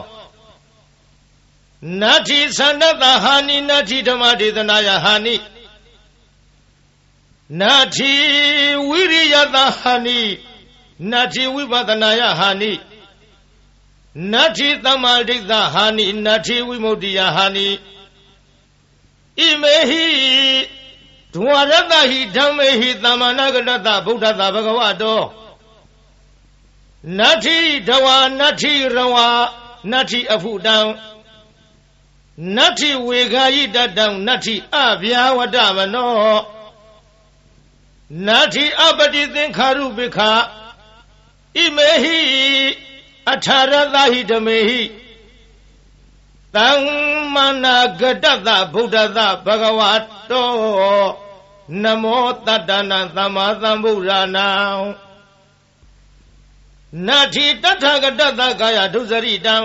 နတ္ထိသန္တတဟာနိနတ္ထိဓမ္မဒေသနာယဟာနိနတ္ထိဝိရိယတဟာနိနတ္ထိဝိပဿနာယဟာနိနတ္ထိသမ္မာဒိဋ္ဌဟာနိနတ္ထိဝိမု ക്തി ယဟာနိဣမေဟိဒဝရတဟိဓမ္မေဟိသမ္မာနာဂတတဗုဒ္ဓတဗဂဝတောနတ္ထိဒဝနတ္ထိရဝနတ္ထိအဖုတံနတ္ထိဝေဃာယိတတံနတ္ထိအဗျာဝတ္တမနောနတ္ထိအပတိသင်္ခါရုပိခဣမေဟိအထာရတဟိဓမေဟိသမ္မာနာဂတတဗုဒ္ဓတဗဂဝတောနမောတတ္တနာသမ္မာသမ္ဗုဒ္ဓနာနတ္ထိတထာဂတတကာယဒုစရိတံ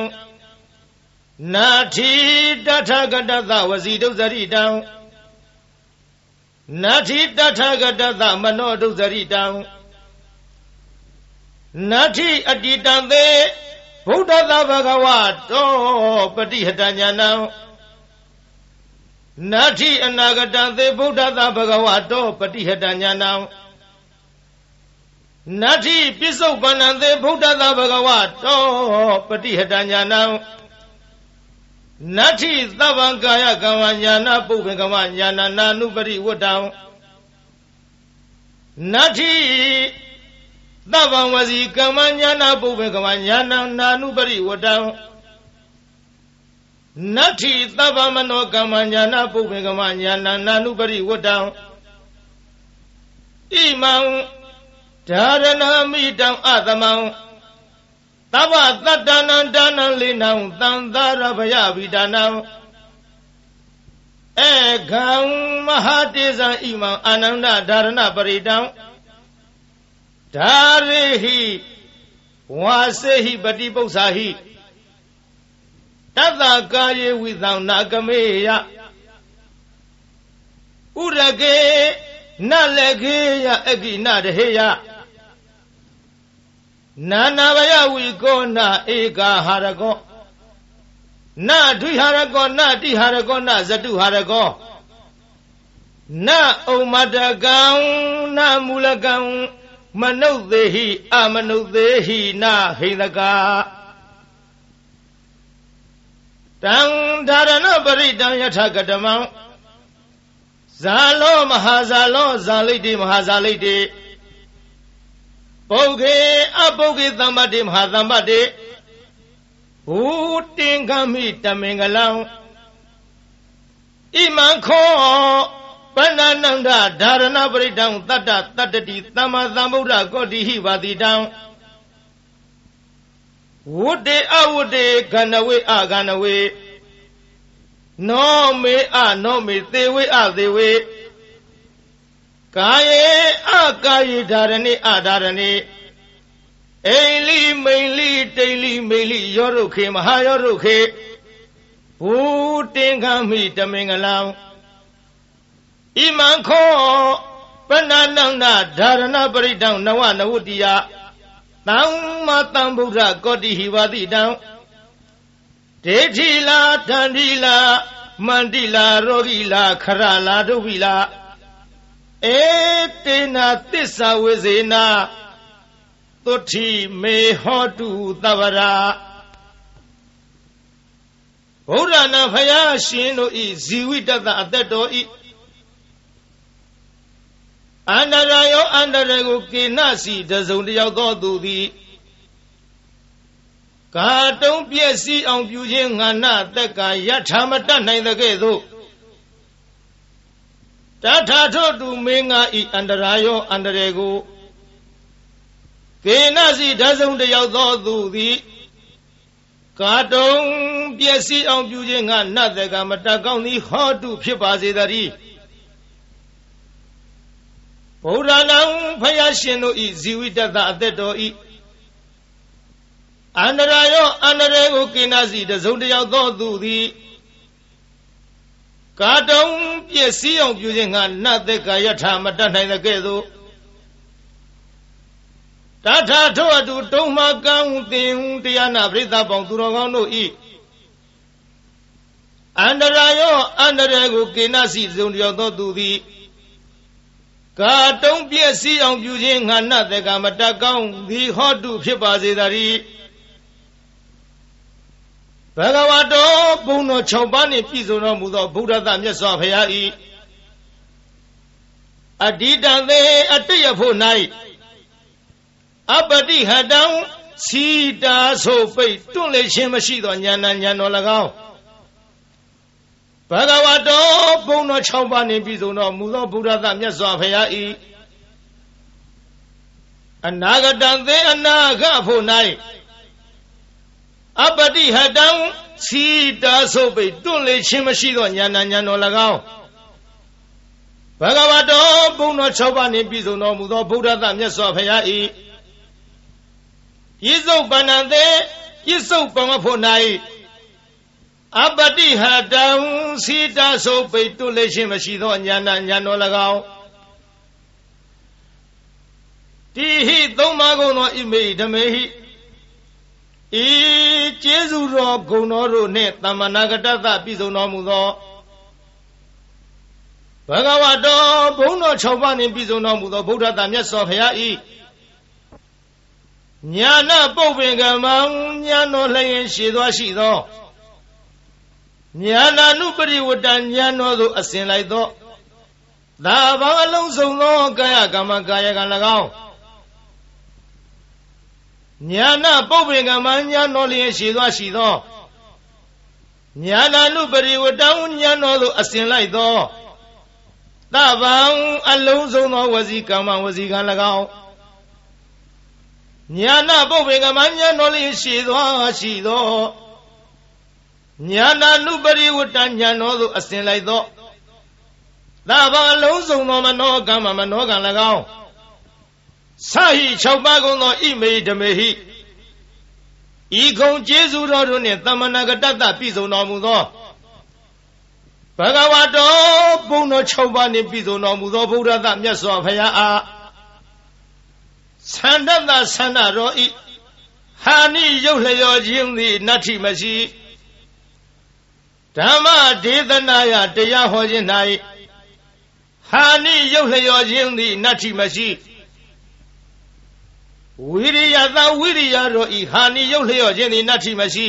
နတ္ထိတထာဂတတဝစီဒုစရိတံနတ္ထိတထာဂတတမနောဒုစရိတံနတ္ထိအတ္တိတံသေဗုဒ္ဓတဗဂဝတောပတိဟတညာနံနတ္ထိအနာဂတံသေဗုဒ္ဓတဗဂဝတောပတိဟတညာနံနတ္ထိပစ္စုပ္ပန္နံသေဗုဒ္ဓတဗဂဝတောပတိဟတညာနံနတ္ထိသဗ္ဗံကာယကမ္မညာနာပုပ္ပေကမ္မညာနာနာနုပရိဝတ္တံနတ္ထိသဗ္ဗံဝစီကမ္မညာနာပုပ္ပေကမ္မညာနာနာနုပရိဝတ္တံနတ္ထိသဗ္ဗမနောကမ္မညာနာပုပ္ပေကမ္မညာနာနာနုပရိဝတ္တံဣမံဓာရဏမိတံအသမံသဗ္ဗတတ္တနံဒါနံလိနံသံသာရဗယဝိဒါနံဧကံမဟာတေဇံဣမံအာနန္ဒဓာရဏပရိတံဓာရေဟိဝါစေဟိပတိပု္ပ္ပာဟိတတ္တကာယေဝိသံနာကမေယဥရကေနလေခေယအကိနတဟေယနာနာဘယဝိကောနာဧကာဟာရကောနဒွိဟာရကောနတိဟာရကောနဇတုဟာရကောနဥမ္မတကံနမူလကံ မနုဿေဟိအမနုဿေဟိနာဟိန္ဒကာတံဒါရဏပရိတံယထကတမံဇာလောမဟာဇာလောဇာလိတိမဟာဇာလိတိပုဂ္ဂေအပုဂ္ဂေသမ္ပတိမဟာသမ္ပတိဘူတင်္ဂမိတမင်္ဂလံဣမံခောပဏ္ဏနန္ဒဓာရဏပရိတံတတ္တတတ္တိသမ္မာသမ္ဗုဒ္ဓကောတိဟိပါတိတံဝုတေအဝုတေခန္ဓဝေအခန္ဓဝေနောမေအနောမေသေဝေအသေဝေကာယေအကာယေဓာရဏိအဓာရဏိအိလိမိန်လိတိလိမိလိယောရုခေမဟာယောရုခေဘူတင်္ဂမိတမင်္ဂလံဣမံခောပဏ္ဏနန္ဒဓာရဏပရိတံနဝနဝတ္တိယသမ္မာသမ္ဗုဒ္ဓကောတိဟိဝတိတံဒေဋ္ဌိလာတန္တိလာမန္တိလာရောဂိလာခရလာဒုဝိလာဧတေနာသစ္စာဝေဇေနာသုဋ္ဌိမေဟောတုသဗ္ဗရာဘုရားနာဖယားရှင်တို့ဤဇီဝိတတအသက်တော်ဤအန္တရာယောအန္တရာကိုကိနစီတစုံတယောက်သောသူသည်ကာတုံးပြည့်စည်အောင်ပြုခြင်းငါနတက်ကယထာမတတ်နိုင်တဲ့ကဲ့သို့တထာထောတုမင်းငါဤအန္တရာယောအန္တရာကိုကိနစီတစုံတယောက်သောသူသည်ကာတုံးပြည့်စည်အောင်ပြုခြင်းငါနတက်ကမတတ်ကောင်းသည်ဟောတုဖြစ်ပါစေတည်းဘုရားနာဖယားရှင်တို့ဤဇီဝိတတအသက်တော်ဤအန္တရာယောအန္တရာကိုကိနစီတစုံတယောက်သောသူသည်ကာတုံးပြည့်စည်အောင်ပြုခြင်းငါနတ်သက်ကာယထာမတတ်နိုင်တဲ့ကဲ့သို့တထာထောအတူတုံးမကံသင်တရားနာပရိသတ်ပေါင်းသူတော်ကောင်းတို့ဤအန္တရာယောအန္တရာကိုကိနစီတစုံတယောက်သောသူသည်ကာတုံးပြည့်စည်အောင်ပြုခြင်းငါနတ်သက်ကာမတတ်ကောင်းသည်ဟောတုဖြစ်ပါစေတည်းဘဂဝတောဘုံတော်6ပါးနှင့်ပြည့်စုံတော်မူသောဗုဒ္ဓသမြတ်စွာဘုရား၏အဓိတံသေအတ္တယဖို့၌အပတိဟတံစီတာဆိုပိတ်တွန့်လေခြင်းမရှိသောဉာဏ်ဉာဏ်တော်၎င်းဘဂဝတောဘုံတော်6ပါးနှင့်ပြည့်စုံတော်မူသောဗုဒ္ဓသမြတ်စွာဘုရား၏အနာဂတံသေအနာဂဖို့၌အပတိဟတံစီတာဆိုပိတ်တွန့်လေခြင်းမရှိသောဉာဏ်ဉာဏ်တော်၎င်းဘဂဝတောဘုံတော်6ပါးနှင့်ပြည့်စုံတော်မူသောဗုဒ္ဓသမြတ်စွာဘုရား၏ပြစ္ဆုတ်ပဏ္ဏသေပြစ္ဆုတ်ပံဖို့၌အပတိဟတံစီတာဆိုပိတ်တွန့်လေခြင်းမရှိသောဉာဏ်ဉာဏ်တော်၎င်းတိဟိသုံးပါးကုန်သောဣမေဓမေဟိဤကျေးဇူးတော်ဂုဏ်တော်တို့နှင့်သမ္မာနာဂတသပြည့်စုံတော်မူသောဘဂဝတောဘုံတော်6ပါးနှင့်ပြည့်စုံတော်မူသောဗုဒ္ဓတမြတ်စွာဘုရား၏ညာဏပုပ္ပင်ကမံညာတော်လျင်ရှိသောရှိသောညာဏနုပရိဝတ္တညာတော်သို့အစဉ်လိုက်သောသာဘာအလုံးစုံသောကာယကမ္မကာယကံ၎င်းညာဏပုပ္ပင်ကမညာတော်လျင်ရှိသောရှိသောညာဏနုပရိဝတ္တညာတော်သို့အစဉ်လိုက်သောသဗ္ဗံအလုံးစုံသောဝစီကမ္မဝစီကံ၎င်းညာဏပုပ္ပင်ကမညာတော်လျင်ရှိသောရှိသောညာဏနုပရိဝတ္တညာတော်သို့အစဉ်လိုက်သောသဗ္ဗံအလုံးစုံသောမနောကမ္မမနောကံ၎င်းသဟိ6ပါးကုန်သောဣမေဓမေဟိဤကုံကျေးဇူးတော်တို့နှင့်သမ္မာနာဂတတပြည့်စုံတော်မူသောဘဂဝတောဘုံတော်6ပါးနှင့်ပြည့်စုံတော်မူသောဗုဒ္ဓသမြတ်စွာဘုရားအားသန္တတသန္တတော်ဤဟာနိရုပ်လျော်ခြင်းသည်နတ္ထိမရှိဓမ္မဒေသနာယတရားဟောခြင်း၌ဟာနိရုပ်လျော်ခြင်းသည်နတ္ထိမရှိ ဝိရိယသာဝိရိယတို့ဤဟာနိရုပ်လျော့ခြင်းသည်နတ္ထိမရှိ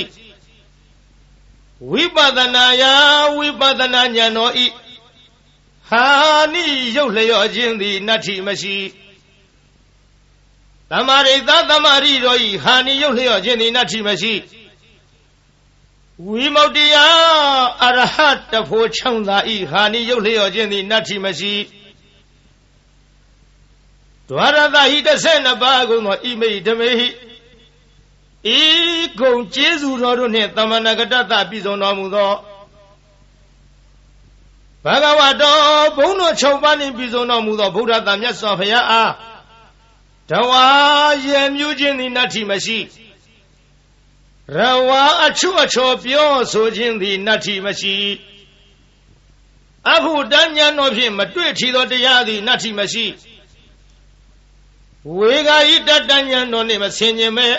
ဝိပဿနာယဝိပဿနာဉာဏ်တော်ဤဟာနိရုပ်လျော့ခြင်းသည်နတ္ထိမရှိသမာရိသသမာရိတို့ဤဟာနိရုပ်လျော့ခြင်းသည်နတ္ထိမရှိဝိမု ക്തി ယအရဟတဖို့ချောင်းသာဤဟာနိရုပ်လျော့ခြင်းသည်နတ္ထိမရှိဒွါရသဟိ12ပါးကုန်သောဣမိဓမေဟိဤကုံကျေးဇူးတော်တို့နှင့်သမဏဂတတပြည့်စုံတော်မူသောဘဂဝတောဘုန်းတော်6ပါးနှင့်ပြည့်စုံတော်မူသောဗုဒ္ဓသာမြတ်စွာဘုရားအားတဝါယေမြူးခြင်းသည်နတ္ထိမရှိရဝါအချုအချောပြောဆိုခြင်းသည်နတ္ထိမရှိအဘုဒ္ဓဉာဏ်တော်ဖြင့်မတွေ့ထီသောတရားသည်နတ္ထိမရှိဝေဂာယိတတဉာဏ်တော်နှင့်မဆင်ញင်မဲ့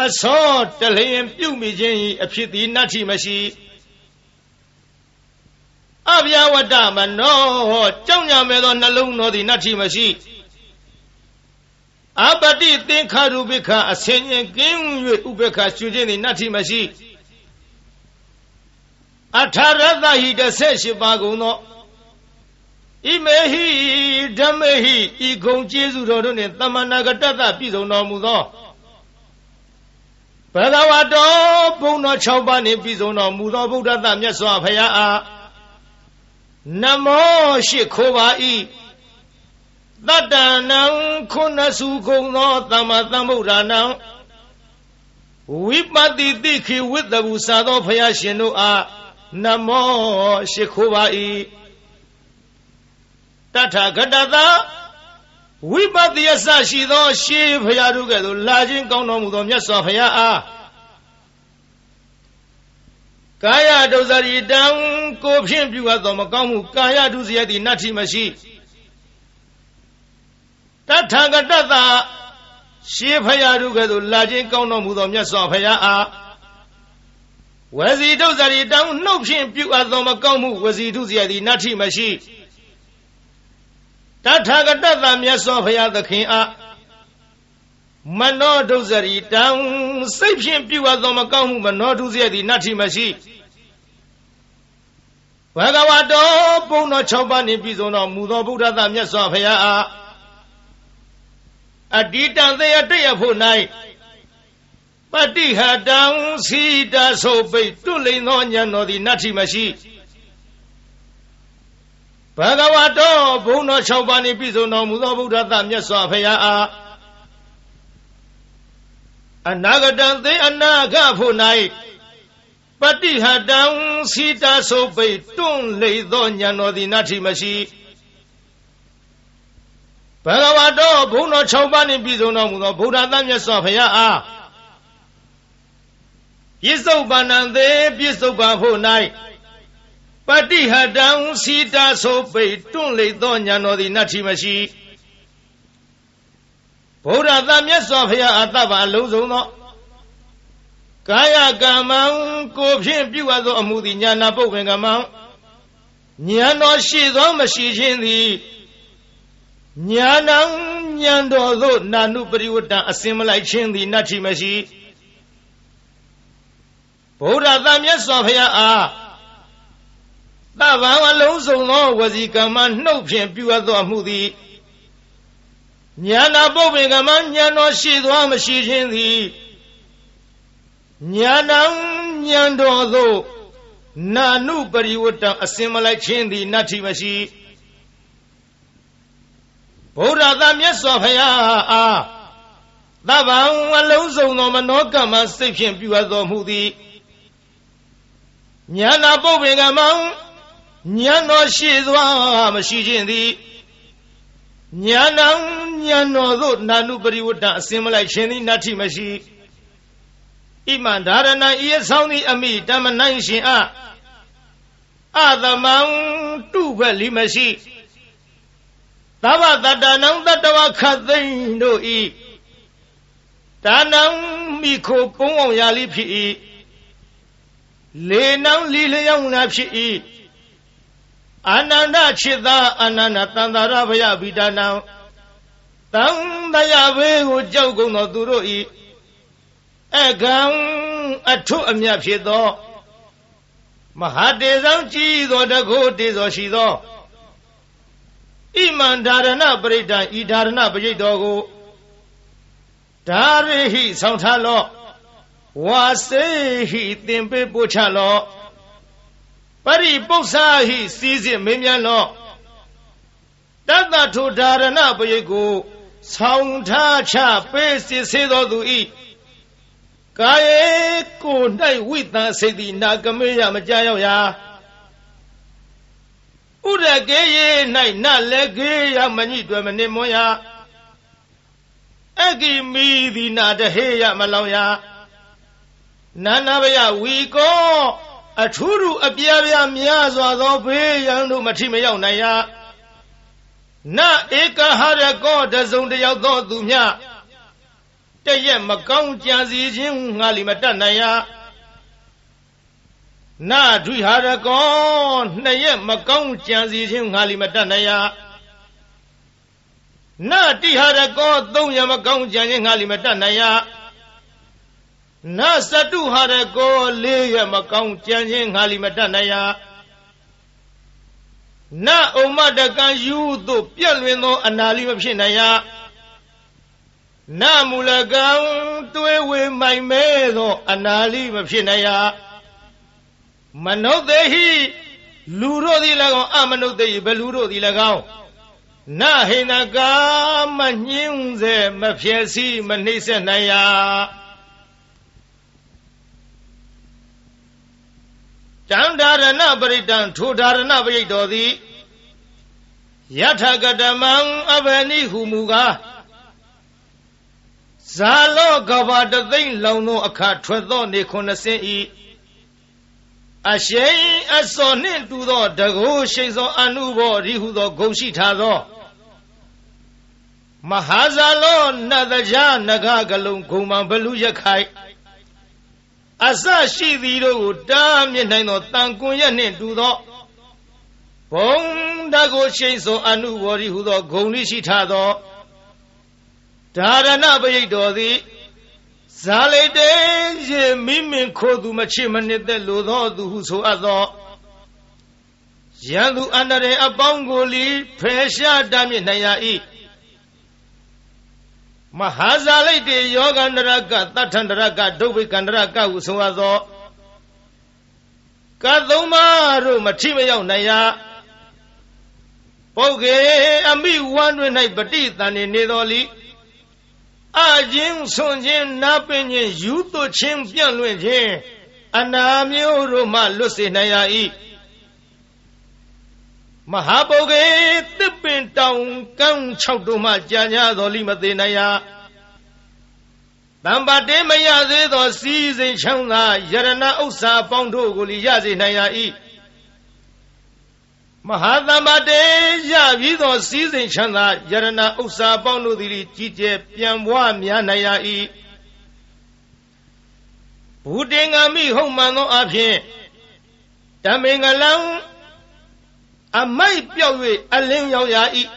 အစောတလျင်ပြုမိခြင်း၏အဖြစ်သည်နတ္ထိမရှိအဗျာဝတ္တမနောကြောင့်ညာမဲ့သောနှလုံးတော်သည်နတ္ထိမရှိအပတိသင်္ခါရုပိခအဆင်ញင်ကင်း၍ဥပေက္ခရှုခြင်းသည်နတ္ထိမရှိအထာရသဟိ18ပါးကုန်သောဣမေဟိဓမ္မေဟိဤဂုံကျေးဇူးတော်တို့နှင့်သမဏဂတတပြည့်စုံတော်မူသောဘဂဝတောဘုန်းတော်6ပါးနှင့်ပြည့်စုံတော်မူသောဗုဒ္ဓသမြတ်စွာဘုရားအားနမောရှိခိုးပါ၏တတ္တနံခုနစုကုံသောသမ္မာသမ္ဗုဒ္ဓနာဝိပတိတိခိဝိတ္တဘူစာသောဘုရားရှင်တို့အားနမောရှိခိုးပါ၏တထာဂတသာဝိပဿနာရှိသောရှေးဘုရားတို့ကဲ့သို့လာခြင်းကောင်းတော်မူသောမြတ်စွာဘုရားအားကာယဒုစရိတံကိုဖြင့်ပြုအပ်သောမကောင်းမှုကာယဒုစရိုက်သည်နတ္ထိမရှိတထာဂတသာရှေးဘုရားတို့ကဲ့သို့လာခြင်းကောင်းတော်မူသောမြတ်စွာဘုရားအားဝစီဒုစရိတံနှုတ်ဖြင့်ပြုအပ်သောမကောင်းမှုဝစီဒုစရိုက်သည်နတ္ထိမရှိတထာဂတသမြတ်စွာဘုရားသခင်အားမနောဒုစရိတံစိတ်ဖြင့်ပြုအပ်သောမကောင်းမှုမနောဒုစရိုက်သည်နတ္ထိမရှိဘဂဝတောဘုန်းတော်6ပါးနှင့်ပြည့်စုံတော်မူသောဗုဒ္ဓသမြတ်စွာဘုရားအားအတ္တိတံသေယတရဖို့၌ပฏิဟတံစီတဆုပ်ပိတ်တွလိန်သောဉာဏ်တော်သည်နတ္ထိမရှိဘဂဝတောဘုန်းတော်6ပါးနှင့်ပြည့်စုံတော်မူသောဗုဒ္ဓသမြတ်စွာဘုရားအားအနာဂတံသေအနာဂဖို့၌ပฏิဟတံစီတဆုပ်ပိတ်တွန့်လိန်သောဉာဏ်တော်သည်နတ္ထိမရှိဘဂဝတောဘုန်းတော်6ပါးနှင့်ပြည့်စုံတော်မူသောဗုဒ္ဓသမြတ်စွာဘုရားအားပြစ္ဆုတ်ပန္နံသေပြစ္ဆုတ်ပန်ဖို့၌ပฏิဟတံစီတဆုပ်ပိတ်တွန့်လိန်သောဉာဏ်တော်သည်နတ္ထိမရှိဗုဒ္ဓသမြတ်စွာဘုရားအတ္တပါအလုံးစုံသောကာယကမ္မံကိုဖြင့်ပြုအပ်သောအမှုသည်ဉာဏပုပ္ပင်ကမ္မံဉာဏ်တော်ရှိသောမရှိခြင်းသည်ဉာဏံဉာဏ်တော်သို့နာနုပရိဝတ္တအစင်မလိုက်ခြင်းသည်နတ္ထိမရှိဗုဒ္ဓသမြတ်စွာဘုရားအားသဗ္ဗံအလုံးစုံသောဝစီကမ္မနှုတ်ဖြင့်ပြုအပ်သောအမှုသည်ဉာဏပုပ္ပင်ကမ္မဉာဏ်တော်ရှိသောမရှိခြင်းသည်ဉာဏံဉာဏ်တော်သို့နာနုပရိဝတ္တအစင်မလိုက်ခြင်းသည်နတ္ထိမရှိဗုဒ္ဓသမြတ်စွာဘုရားအားသဗ္ဗံအလုံးစုံသောမနောကမ္မစိတ်ဖြင့်ပြုအပ်သောမှုသည်ဉာဏပုပ္ပင်ကမ္မဉာဏ်တော်ရှိသောမရှိခြင်းသည်ဉာဏံဉာဏ်တော်သို့နာနုပရိဝတ္တအစင်မလိုက်ခြင်းသည်နတ္ထိမရှိဣမံဓာရဏံဤအဆောင်သည်အမိတမနိုင်ရှင်အားအသမံတုဘလိမရှိသဗ္ဗတတ္တနံတတ္တဝခတ်သိမ့်တို့ဤဒါနံမိခိုကုန်းအောင်ရာလိဖြစ်၏လေနံလီလျောင်းနာဖြစ်၏အာနန္ဒချစ်သာအာနန္ဒတန္တာရဘယဗိဒါနံ当大家为我教工到都罗伊，刚出面皮多，嘛还得上几多的苦，得上许多。一man大人那不得干，一大人那不得多过。大人去上茶了，哇塞去点杯不茶了，把你不杀去洗洗没面了。但那出大人那不得过，上茶杯洗洗到都一。该国内为难谁的那个没呀么加油呀？我这个也那来个呀么你专门的么呀？个没的那这黑呀么老呀？那不呀为个出入别面说到别样都没吃没有那呀？那一个还是个这种的要到度面。这也没讲讲事情，哪里没得那呀？那追下来讲，那也没讲讲事情，哪里没得那呀？那底下来讲，东也没讲讲事，哪里没得那呀？那杀猪下来讲，雷也没讲讲事，哪里没得那呀？那欧玛的讲有都辩论到哪里没骗那呀？那木了刚对为买卖的哪里不偏那呀？门头的去路罗的那个门头的不路罗的那个，那是那个门人在没偏西门内些那呀？长大的那不是长，出大的那不是多的，也他个的忙阿不你父母个。ဇာလောကဘာတသိမ့်လောင်သောအခါထွက်သောနေ90ဤအရှိန်အစောနှင့်တူသောတကုရှိသောအနုဘောရိဟုသောဂုဏ်ရှိထားသောမဟာဇာလောနတ်တရားနဂကလုံးဂုံမှန်ဘလူရခိုင်အစရှိသည်တို့ကိုတားမြစ်နိုင်သောတန်ကွန်ရက်နှင့်တူသောဘုံတကုရှိသောအနုဘောရိဟုသောဂုဏ်ရှိထားသောဒါရဏပရိတ်တော်သည်ဇာလိတေရေမိမင်ခိုသူမချစ်မနစ်သက်လိုသောသူဟုဆိုအပ်သောရန်သူအန္တရာယ်အပေါင်းကိုလီဖယ်ရှားတမ်းမြစ်နိုင်ရ၏မဟာဇာလိတေယောဂန္တရကတထန္တရကဒုဗိကန္တရကဟုဆိုအပ်သောကသုံးပါးတို့မထိမရောက်နိုင်ရပုဂ္ဂေအမိဝမ်းတွင်၌ပဋိသန္ဓေနေတော်လီအချင်းဆွန်ချင်းနာပင်ချင်းယူသွချင်းပြန့်လွင့်ခြင်းအနာမျိုးတို့မှလွတ်စေနိုင်ရ၏မဟာပုဂ္ဂေသစ်ပင်တောင်ကမ်း၆တို့မှကြာညာတော်လိမသေးနိုင်ရတံပါတေမရသေးသောစီးစိမ်ချမ်းသာယရဏဥစ္စာပေါင်းတို့ကိုလီရစေနိုင်ရ၏မဟာသမ္ပါတေရပြီးသောစီးစိမ်ချမ်းသာယရဏဥစ္စာပေါင်းတို့သည်ကြီးကျယ်ပြန်ပွားများနိုင်ရ၏ဘူတေငါမိဟုတ်မှန်သောအဖြစ်တမင်္ဂလံအမိုက်ပြောက်၍အလင်းရောက်ရ၏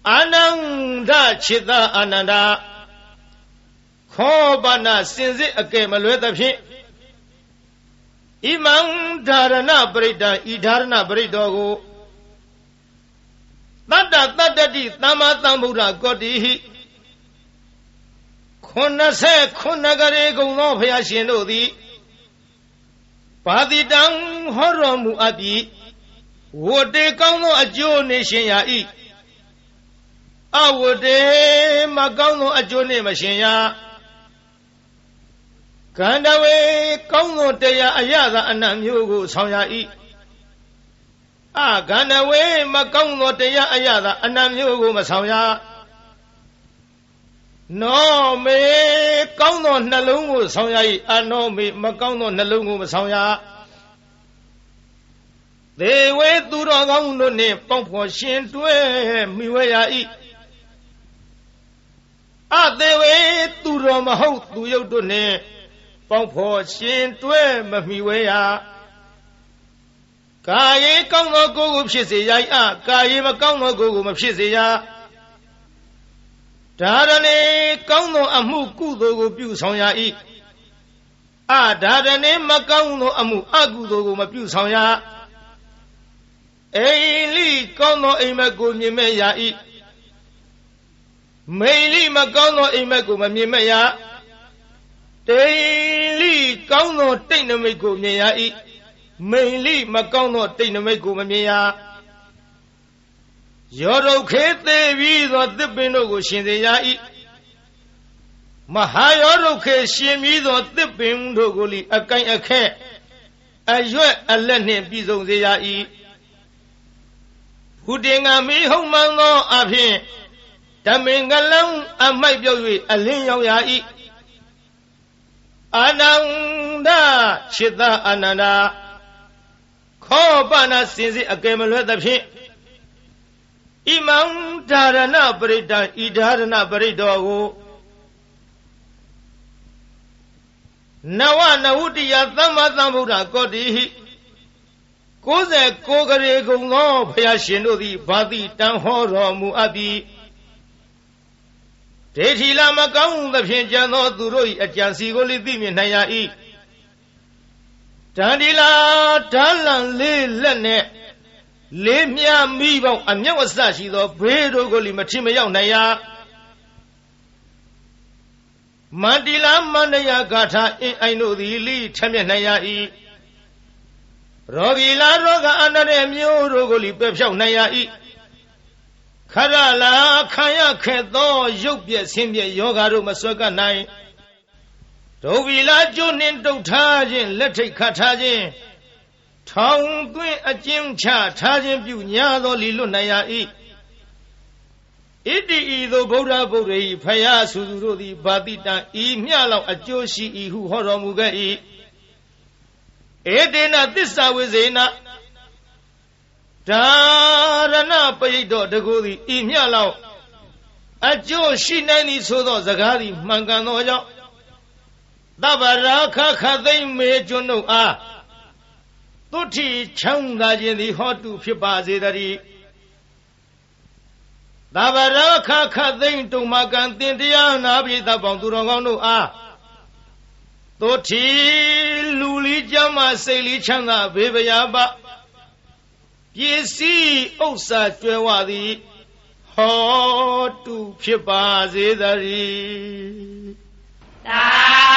အာနန္ဒခြေသာအာနန္ဒခောပနာစင်စစ်အကဲမလွဲသဖြင့်ဣမံဓာရဏပရိဒံဤဓာရဏပရိတောကိုတတ္တတတ္တတိသမ္မာသမ္ဗုဒ္ဓကောတိဟိ89ကရေကုံသောဘုရားရှင်တို့သည်ပါတိတံဟောတော်မူအပ်ပြီးဝတ္တေကောင်းသောအကျိုးနှင့်ရှင်ရ၏အဝတ္တေမကောင်းသောအကျိုးနှင့်မရှင်ရကန္တဝေကောင်းသောတရားအရသာအနတ်မျိုးကိုဆောင်ရ၏ကန္တဝေမကောင်းသောတရားအရသာအနတ်မျိုးကိုမဆောင်ရနောမေကောင်းသောနှလုံးကိုဆောင်ရ၏အနောမေမကောင်းသောနှလုံးကိုမဆောင်ရသေဝေသူတော်ကောင်းတို့နှင့်ပေါင်းဖော်ရှင်တွဲမိဝဲရ၏သေဝေသူတော်မဟုတ်သူယုတ်တို့နှင့်ပေါင်းဖော်ရှင်တွဲမမိဝဲရကာယေကောင်းသောကိုယ်ကိုဖြစ်စေရကာယေမကောင်းသောကိုယ်ကိုမဖြစ်စေရ ဒါရဏေကောင်းသောအမှုကုသိုလ်ကိုပြုဆောင်ရ၏ဒါရဏေမကောင်းသောအမှုအကုသိုလ်ကိုမပြုဆောင်ရအိလိကောင်းသောအိမ်မက်ကိုမြင်မဲ့ရ၏မိလိမကောင်းသောအိမ်မက်ကိုမမြင်မဲ့ရတိလိကောင်းသောတိတ်နမိတ်ကိုမြင်ရ၏မိလိမကောင်းသောတိတ်နမိတ်ကိုမမြင်ရယောဒုခေသေးပြီးသောသစ်ပင်တို့ကိုရှင်စေရ၏မဟာယောဒုခေရှင်ပြီးသောသစ်ပင်တို့ကိုလီအကိုင်အခက်အရွက်အလက်နှင့်ပြည့်စုံစေရ၏ဘုတင်္ဂမီဟုံမှန်သောအဖြစ်ဓမင်္ဂလံအမိုက်ပြုတ်၍အလင်းရောက်ရ၏အာနန္ဒจิตအာနန္ဒခောပနာစင်စစ်အကယ်မလွဲသဖြင့်ဣမံဓာရဏပရိတံဤဓာရဏပရိတောကိုနဝနဝုတ္တိယသမ္မာသမ္ဗုဒ္ဓကောတိဟိ69ကရေကုံသောဘုရားရှင်တို့သည်ဘာတိတံဟောတော်မူအပ်သည်ဒေထီလာမကောင်းသဖြင့်ကြံသောသူတို့၏အကြံစီကိုလိသိမြင်နိုင်ရ၏တန်ဒီလာဓာလံလေးလက်နဲ့လေးမြမိပေါင်းအမျက်ဝဆရှိသောဘေးတို့ကိုလိမထီမရောက်နိုင်ရမန္တိလာမန္တယဂါထာအင်းအိုင်တို့သည်လိထမျက်နိုင်ရ၏ရောဂီလာရောဂအန္တရမျိုးတို့ကိုလိပယ်ဖြောက်နိုင်ရ၏ခရလာခံရခဲ့သောရုပ်ပြက်ဆင်းပြက်ယောဂါတို့မဆွဲကပ်နိုင်ဒုဗီလာကျွနှင်းတုတ်ထားခြင်းလက်ထိတ်ခတ်ထားခြင်းထောင်သွင်းအကျဉ်းချထားခြင်းပြုညာသောလီလွတ်နိုင်ရ၏ဣတိဤသို့ဗုဒ္ဓဗုဒ္ဓ၏ဖယားစုသူတို့သည်ဘာတိတံဤမျှလောက်အကျိုးရှိ၏ဟုဟောတော်မူခဲ့၏ဧတေနသစ္စာဝိဇေနဒါရဏပရိတောတကူသည်ဤမျှလောက်အကျိုးရှိနိုင်သည်ဆိုသောစကားသည်မှန်ကန်သောကြောင့်သဗ္ဗရာခခသိမ့်မေကျွန်းတို့အားသုတိချမ်းသာခြင်းသည်ဟောတုဖြစ်ပါစေတည်းသဗ္ဗရာခခသိမ့်တုံမကံတင်တရားနာပိသပေါင်းသူတော်ကောင်းတို့အားသုတိလူလီကျမ်းမှစိတ်လီချမ်းသာဘေးပရာပပစ္စည်းဥစ္စာကျွဲဝသည်ဟောတုဖြစ်ပါစေတည်းသာ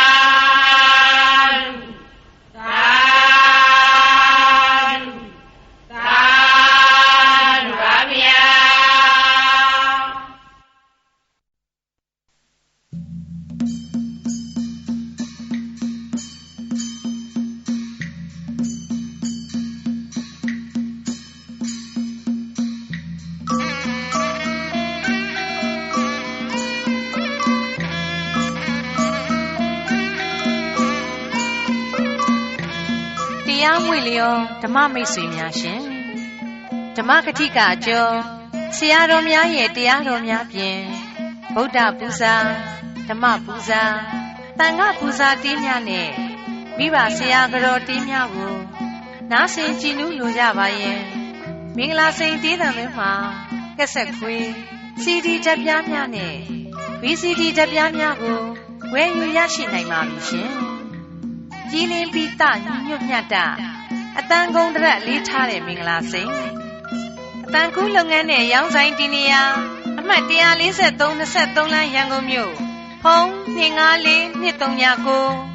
တရားမွေလျောဓမ္မမိတ်ဆွေများရှင်ဓမ္မကတိကအကျော်ဆရာတော်များရဲ့တရားတော်များဖြင့်ဗုဒ္ဓပူဇာဓမ္မပူဇာသံဃပူဇာတေးများနဲ့မိဘဆရာကတော်တေးများကိုနားဆင်ကြည်နူးလိုကြပါရဲ့မင်္ဂလာစိန်တေးသံတွေမှာကက်ဆက်ခွေး CD ဓာတ်ပြားများနဲ့ VCD ဓာတ်ပြားများကိုဝယ်ယူရရှိနိုင်ပါပြီရှင်ကြည်လင်ပြီးတညွတ်မြတ်တာအတန်ကုန်တရက်လေးထားတဲ့မင်္ဂလာစိန်အတန်ကူးလုပ်ငန်းနဲ့ရောင်းဆိုင်တီနီယာအမှတ်143 23လမ်းရန်ကုန်မြို့ဖုန်း254 239